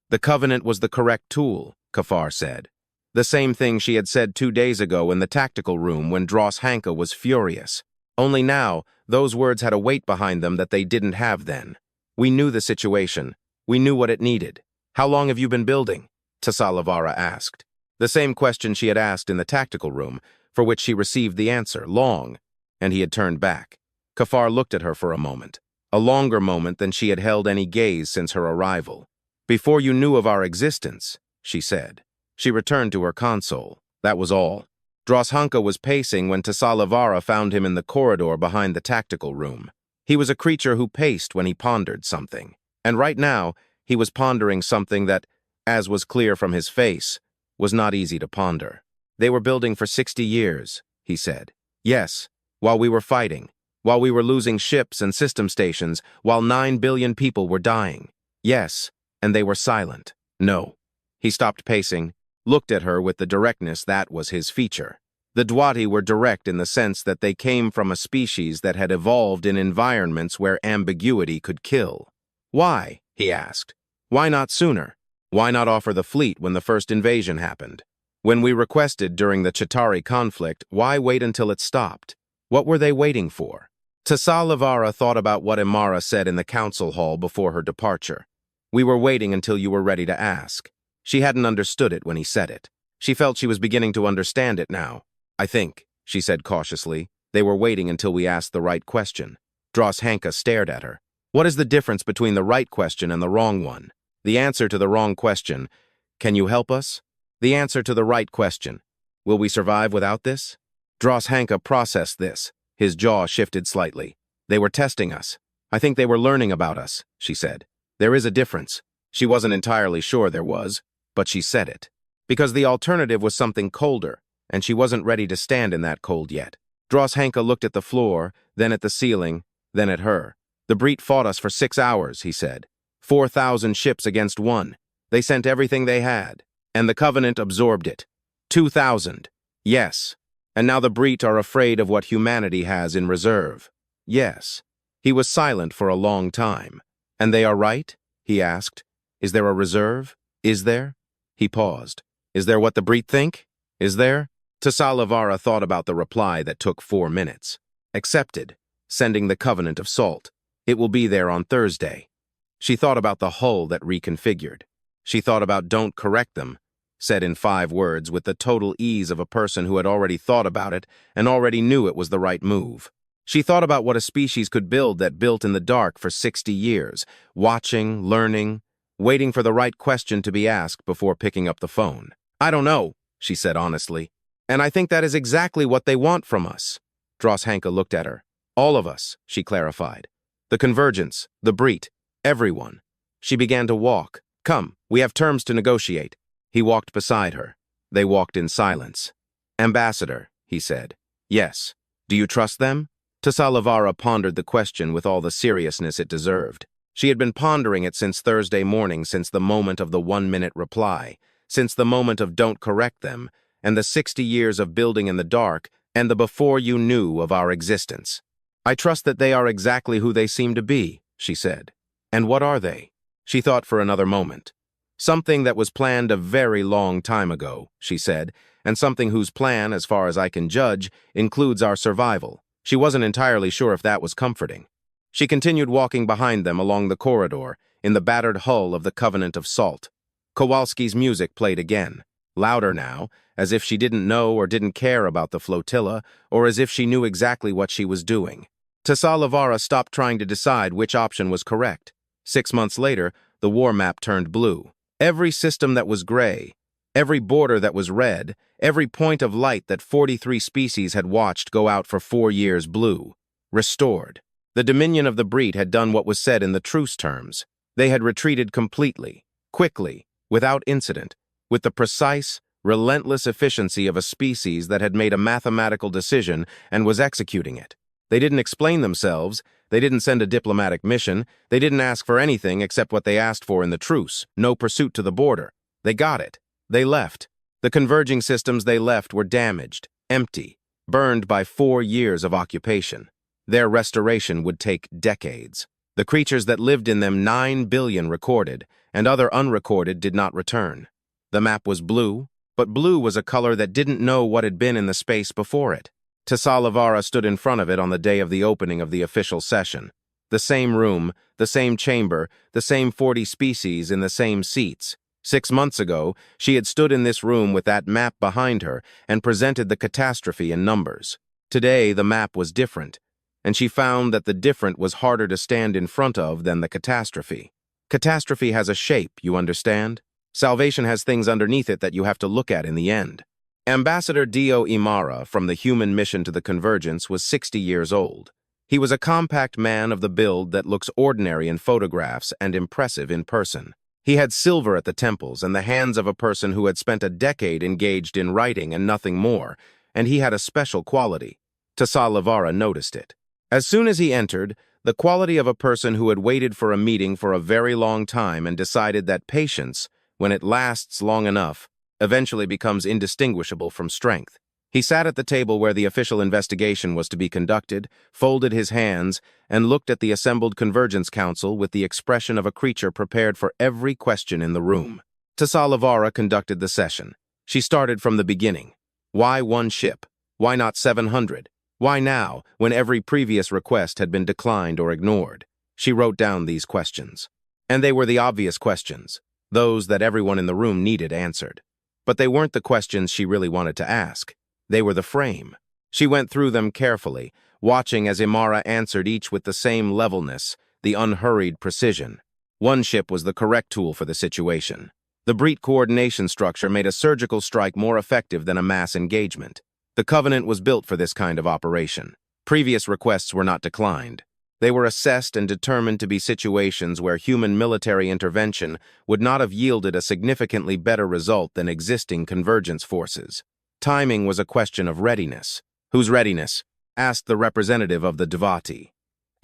The Covenant was the correct tool, Kafar said. The same thing she had said 2 days ago in the tactical room when Dross Hanka was furious. Only now, those words had a weight behind them that they didn't have then. We knew the situation. We knew what it needed. How long have you been building? Tasalavara asked. The same question she had asked in the tactical room, for which she received the answer, long, and he had turned back. Kafar looked at her for a moment, a longer moment than she had held any gaze since her arrival. Before you knew of our existence, she said. She returned to her console. That was all. Droshanka was pacing when Tasalavara found him in the corridor behind the tactical room. He was a creature who paced when he pondered something. And right now, he was pondering something that, as was clear from his face, was not easy to ponder. They were building for 60 years, he said. Yes, while we were fighting, while we were losing ships and system stations, while 9 billion people were dying. Yes, and they were silent. No. He stopped pacing, looked at her with the directness that was his feature. The Dwati were direct in the sense that they came from a species that had evolved in environments where ambiguity could kill. Why? He asked. Why not sooner? Why not offer the fleet when the first invasion happened? When we requested during the Chitauri conflict, why wait until it stopped? What were they waiting for? Tasalavara thought about what Imara said in the council hall before her departure. We were waiting until you were ready to ask. She hadn't understood it when he said it. She felt she was beginning to understand it now. I think, she said cautiously, they were waiting until we asked the right question. Droshanka stared at her. What is the difference between the right question and the wrong one? The answer to the wrong question, can you help us? The answer to the right question, will we survive without this? Droshanka processed this. His jaw shifted slightly. They were testing us. I think they were learning about us, she said. There is a difference. She wasn't entirely sure there was, but she said it. Because the alternative was something colder, and she wasn't ready to stand in that cold yet. Droshanka looked at the floor, then at the ceiling, then at her. The Breet fought us for 6 hours, he said. 4,000 ships against 1. They sent everything they had, and the Covenant absorbed it. 2,000. Yes. And now the Breet are afraid of what humanity has in reserve. Yes. He was silent for a long time. And they are right? He asked. Is there a reserve? Is there? He paused. Is there what the Breet think? Is there? Tasalavara thought about the reply that took 4 minutes. Accepted. Sending the Covenant of Salt. It will be there on Thursday. She thought about the hull that reconfigured. She thought about don't correct them, said in 5 words with the total ease of a person who had already thought about it and already knew it was the right move. She thought about what a species could build that built in the dark for 60 years, watching, learning, waiting for the right question to be asked before picking up the phone. I don't know, she said honestly. And I think that is exactly what they want from us. Droshanka looked at her. All of us, she clarified. The Convergence, the Breet, everyone. She began to walk, Come, we have terms to negotiate. He walked beside her. They walked in silence. Ambassador, he said. Yes. Do you trust them? Tasalavara pondered the question with all the seriousness it deserved. She had been pondering it since Thursday morning, since the moment of the 1-minute reply, since the moment of don't correct them, and the 60 years of building in the dark, and the before you knew of our existence. I trust that they are exactly who they seem to be, she said. And what are they? She thought for another moment. Something that was planned a very long time ago, she said, and something whose plan, as far as I can judge, includes our survival. She wasn't entirely sure if that was comforting. She continued walking behind them along the corridor, in the battered hull of the Covenant of Salt. Kowalski's music played again, louder now, as if she didn't know or didn't care about the flotilla, or as if she knew exactly what she was doing. Tasalavara stopped trying to decide which option was correct. 6 months later, the war map turned blue. Every system that was gray, every border that was red, every point of light that 43 species had watched go out for 4 years blue. Restored. The Dominion of the Breet had done what was said in the truce terms. They had retreated completely, quickly, without incident, with the precise, relentless efficiency of a species that had made a mathematical decision and was executing it. They didn't explain themselves, they didn't send a diplomatic mission, they didn't ask for anything except what they asked for in the truce, no pursuit to the border. They got it. They left. The converging systems they left were damaged, empty, burned by 4 years of occupation. Their restoration would take decades. The creatures that lived in them, 9 billion recorded, and other unrecorded did not return. The map was blue, but blue was a color that didn't know what had been in the space before it. Tasalavara stood in front of it on the day of the opening of the official session. The same room, the same chamber, the same 40 species in the same seats. 6 months ago, she had stood in this room with that map behind her and presented the catastrophe in numbers. Today, the map was different, and she found that the different was harder to stand in front of than the catastrophe. Catastrophe has a shape, you understand? Salvation has things underneath it that you have to look at in the end. Ambassador Dio Imara from the human mission to the Convergence was 60 years old. He was a compact man of the build that looks ordinary in photographs and impressive in person. He had silver at the temples and the hands of a person who had spent a decade engaged in writing and nothing more, and he had a special quality. Tasalavara noticed it. As soon as he entered, the quality of a person who had waited for a meeting for a very long time and decided that patience, when it lasts long enough, eventually becomes indistinguishable from strength. He sat at the table where the official investigation was to be conducted, folded his hands, and looked at the assembled Convergence Council with the expression of a creature prepared for every question in the room. Tasalavara conducted the session. She started from the beginning. Why one ship? Why not 700? Why now, when every previous request had been declined or ignored? She wrote down these questions. And they were the obvious questions, those that everyone in the room needed answered. But they weren't the questions she really wanted to ask. They were the frame. She went through them carefully, watching as Imara answered each with the same levelness, the unhurried precision. One ship was the correct tool for the situation. The Breet coordination structure made a surgical strike more effective than a mass engagement. The Covenant was built for this kind of operation. Previous requests were not declined. They were assessed and determined to be situations where human military intervention would not have yielded a significantly better result than existing convergence forces. Timing was a question of readiness. Whose readiness? Asked the representative of the Devati.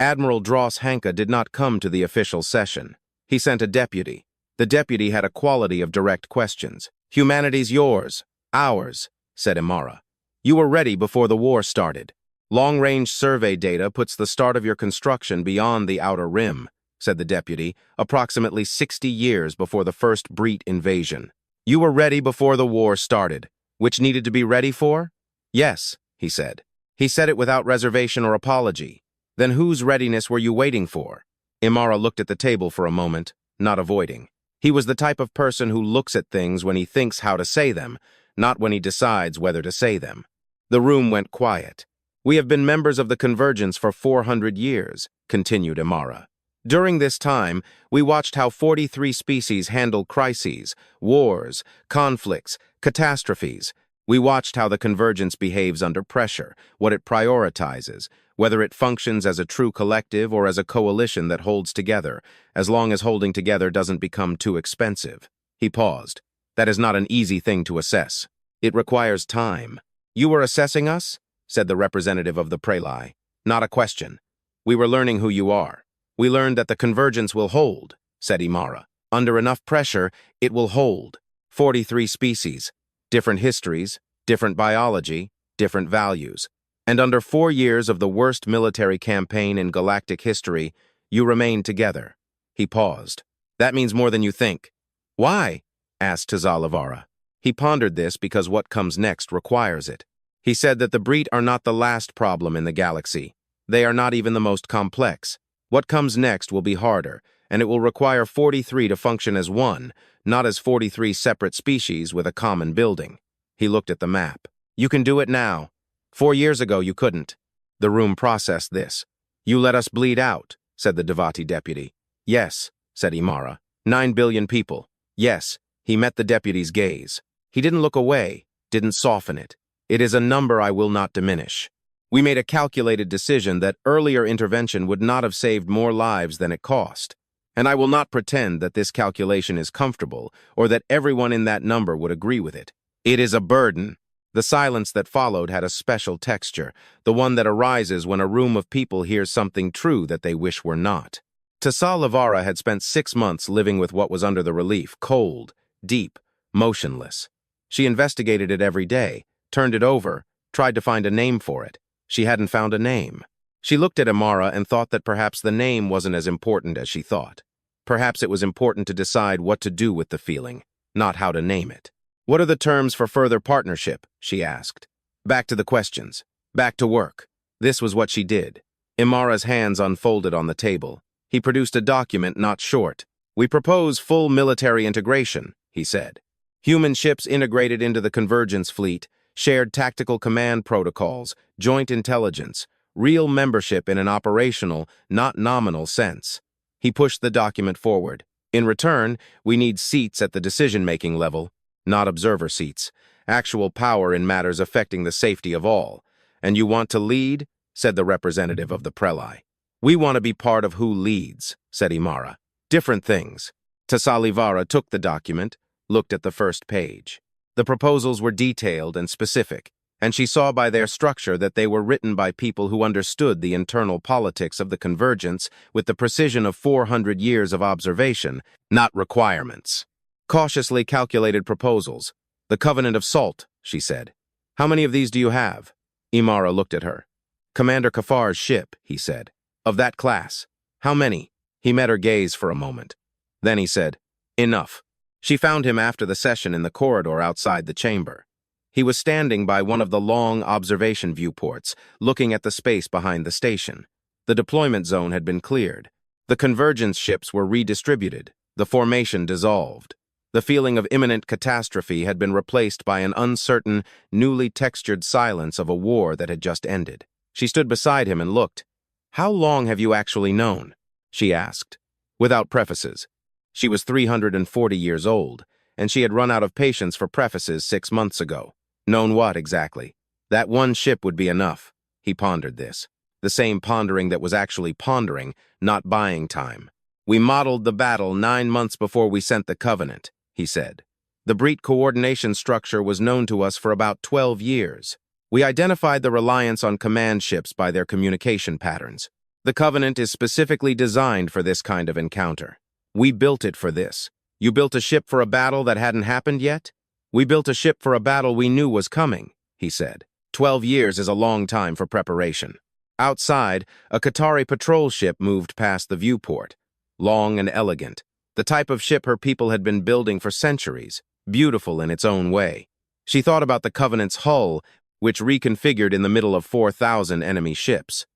Admiral Dross Hanka did not come to the official session. He sent a deputy. The deputy had a quality of direct questions. Humanity's yours, ours, said Imara. You were ready before the war started. Long-range survey data puts the start of your construction beyond the outer rim, said the deputy, approximately 60 years before the first Breet invasion. You were ready before the war started. Which needed to be ready for? Yes, he said. He said it without reservation or apology. Then whose readiness were you waiting for? Imara looked at the table for a moment, not avoiding. He was the type of person who looks at things when he thinks how to say them, not when he decides whether to say them. The room went quiet. We have been members of the Convergence for 400 years, continued Imara. During this time, we watched how 43 species handle crises, wars, conflicts, catastrophes. We watched how the Convergence behaves under pressure, what it prioritizes, whether it functions as a true collective or as a coalition that holds together, as long as holding together doesn't become too expensive. He paused. That is not an easy thing to assess. It requires time. You were assessing us? Said the representative of the prelai. Not a question. We were learning who you are. We learned that the convergence will hold, said Imara. Under enough pressure, it will hold. 43 species, different histories, different biology, different values. And under 4 years of the worst military campaign in galactic history, you remain together. He paused. That means more than you think. Why? Asked Tazalavara. He pondered this because what comes next requires it. He said that the Breet are not the last problem in the galaxy. They are not even the most complex. What comes next will be harder, and it will require 43 to function as one, not as 43 separate species with a common building. He looked at the map. You can do it now. 4 years ago you couldn't. The room processed this. You let us bleed out, said the Devati deputy. Yes, said Imara. 9 billion people. Yes, he met the deputy's gaze. He didn't look away, didn't soften it. It is a number I will not diminish. We made a calculated decision that earlier intervention would not have saved more lives than it cost. And I will not pretend that this calculation is comfortable or that everyone in that number would agree with it. It is a burden. The silence that followed had a special texture, the one that arises when a room of people hears something true that they wish were not. Tazalavara had spent 6 months living with what was under the relief, cold, deep, motionless. She investigated it every day, turned it over, tried to find a name for it. She hadn't found a name. She looked at Imara and thought that perhaps the name wasn't as important as she thought. Perhaps it was important to decide what to do with the feeling, not how to name it. What are the terms for further partnership? She asked. Back to the questions. Back to work. This was what she did. Imara's hands unfolded on the table. He produced a document not short. We propose full military integration, he said. Human ships integrated into the convergence fleet, shared tactical command protocols, joint intelligence, real membership in an operational, not nominal sense. He pushed the document forward. In return, we need seats at the decision-making level, not observer seats, actual power in matters affecting the safety of all. And you want to lead? Said the representative of the prelai. We want to be part of who leads, said Imara. Different things. Tazalavara took the document, looked at the first page. The proposals were detailed and specific, and she saw by their structure that they were written by people who understood the internal politics of the convergence with the precision of 400 years of observation, not requirements. Cautiously calculated proposals. The Covenant of Salt, she said. How many of these do you have? Imara looked at her. Commander Kafar's ship, he said. Of that class. How many? He met her gaze for a moment. Then he said, Enough. She found him after the session in the corridor outside the chamber. He was standing by one of the long observation viewports, looking at the space behind the station. The deployment zone had been cleared. The convergence ships were redistributed. The formation dissolved. The feeling of imminent catastrophe had been replaced by an uncertain, newly textured silence of a war that had just ended. She stood beside him and looked. How long have you actually known? She asked, without prefaces. She was 340 years old, and she had run out of patience for prefaces 6 months ago. Known what, exactly? That one ship would be enough. He pondered this. The same pondering that was actually pondering, not buying time. We modeled the battle 9 months before we sent the Covenant, he said. The Breet coordination structure was known to us for about 12 years. We identified the reliance on command ships by their communication patterns. The Covenant is specifically designed for this kind of encounter. We built it for this. You built a ship for a battle that hadn't happened yet? We built a ship for a battle we knew was coming, he said. 12 years is a long time for preparation. Outside, a Qatari patrol ship moved past the viewport. Long and elegant. The type of ship her people had been building for centuries, beautiful in its own way. She thought about the Covenant's hull, which reconfigured in the middle of 4,000 enemy ships.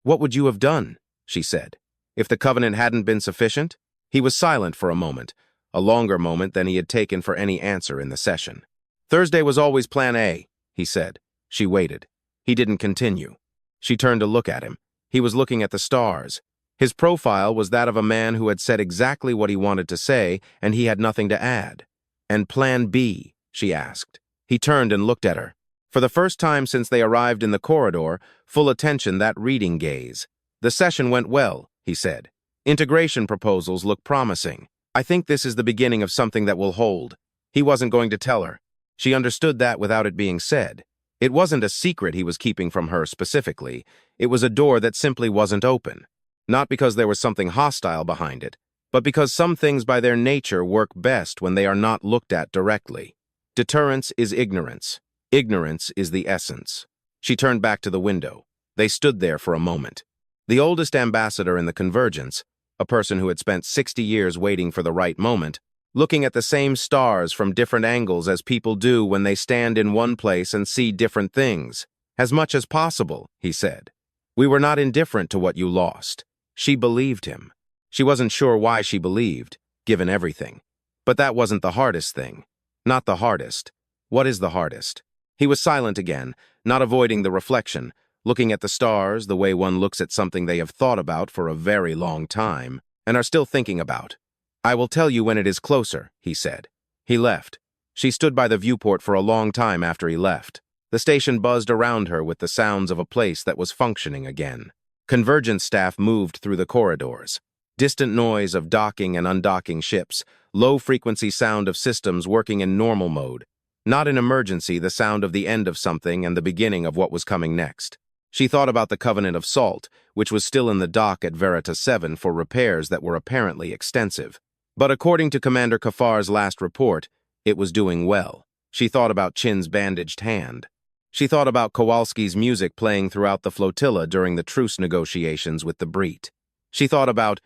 What would you have done? She said. If the Covenant hadn't been sufficient? He was silent for a moment, a longer moment than he had taken for any answer in the session. Thursday was always plan A, he said. She waited. He didn't continue. She turned to look at him. He was looking at the stars. His profile was that of a man who had said exactly what he wanted to say, and he had nothing to add. And plan B? She asked. He turned and looked at her. For the first time since they arrived in the corridor, full attention that reading gaze. "The session went well," he said. "Integration proposals look promising. I think this is the beginning of something that will hold." He wasn't going to tell her. She understood that without it being said. It wasn't a secret he was keeping from her specifically. It was a door that simply wasn't open. Not because there was something hostile behind it, but because some things by their nature work best when they are not looked at directly. Deterrence is ignorance. Ignorance is the essence. She turned back to the window. They stood there for a moment. The oldest ambassador in the Convergence, a person who had spent 60 years waiting for the right moment, looking at the same stars from different angles as people do when they stand in one place and see different things. "As much as possible," he said. "We were not indifferent to what you lost." She believed him. She wasn't sure why she believed, given everything. But that wasn't the hardest thing. Not the hardest. What is the hardest? He was silent again, not avoiding the reflection, looking at the stars the way one looks at something they have thought about for a very long time, and are still thinking about. "I will tell you when it is closer," he said. He left. She stood by the viewport for a long time after he left. The station buzzed around her with the sounds of a place that was functioning again. Convergence staff moved through the corridors. Distant noise of docking and undocking ships, low-frequency sound of systems working in normal mode. Not in emergency, the sound of the end of something and the beginning of what was coming next. She thought about the Covenant of Salt, which was still in the dock at Veritas 7 for repairs that were apparently extensive. But according to Commander Kafar's last report, it was doing well. She thought about Chin's bandaged hand. She thought about Kowalski's music playing throughout the flotilla during the truce negotiations with the Breet. She thought about,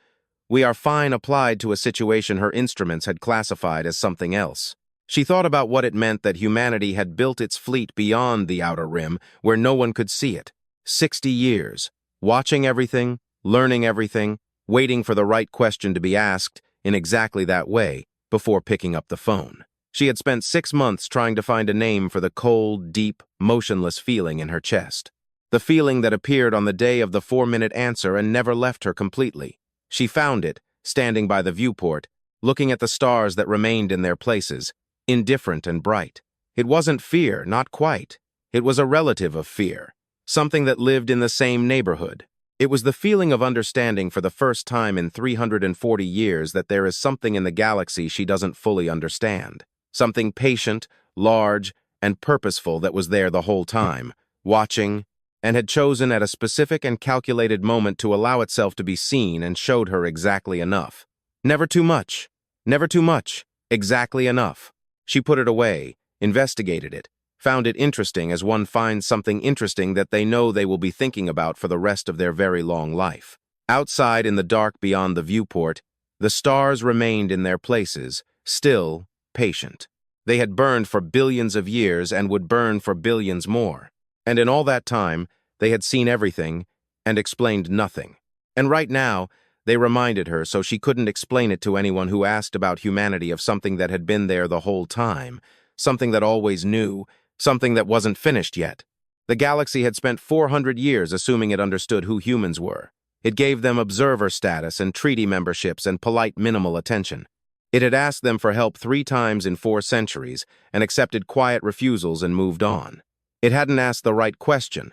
"We are fine" applied to a situation her instruments had classified as something else. She thought about what it meant that humanity had built its fleet beyond the outer rim, where no one could see it. 60 years, watching everything, learning everything, waiting for the right question to be asked, in exactly that way, before picking up the phone. She had spent 6 months trying to find a name for the cold, deep, motionless feeling in her chest. The feeling that appeared on the day of the 4-minute answer and never left her completely. She found it, standing by the viewport, looking at the stars that remained in their places, indifferent and bright. It wasn't fear, not quite. It was a relative of fear, something that lived in the same neighborhood. It was the feeling of understanding for the first time in 340 years that there is something in the galaxy she doesn't fully understand. Something patient, large, and purposeful that was there the whole time, watching, and had chosen at a specific and calculated moment to allow itself to be seen and showed her exactly enough. Never too much. Never too much. Exactly enough. She put it away, investigated it, found it interesting as one finds something interesting that they know they will be thinking about for the rest of their very long life. Outside in the dark beyond the viewport, the stars remained in their places, still, patient. They had burned for billions of years and would burn for billions more. And in all that time, they had seen everything and explained nothing. And right now, they reminded her so she couldn't explain it to anyone who asked about humanity of something that had been there the whole time, something that always knew, something that wasn't finished yet. The galaxy had spent 400 years assuming it understood who humans were. It gave them observer status and treaty memberships and polite minimal attention. It had asked them for help 3 times in 4 centuries and accepted quiet refusals and moved on. It hadn't asked the right question,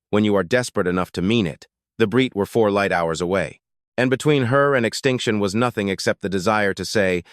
when you are desperate enough to mean it. The Breet were 4 light hours away. And between her and extinction was nothing except the desire to say,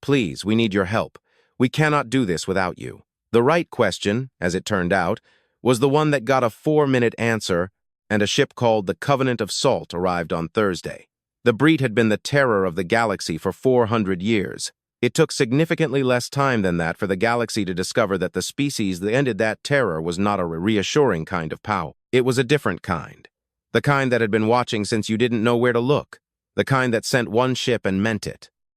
"Please, we need your help. We cannot do this without you." The right question, as it turned out, was the one that got a 4-minute answer, and a ship called the Covenant of Salt arrived on Thursday. The Breet had been the terror of the galaxy for 400 years. It took significantly less time than that for the galaxy to discover that the species that ended that terror was not a reassuring kind of power. It was a different kind. The kind that had been watching since you didn't know where to look. The kind that sent one ship and meant it.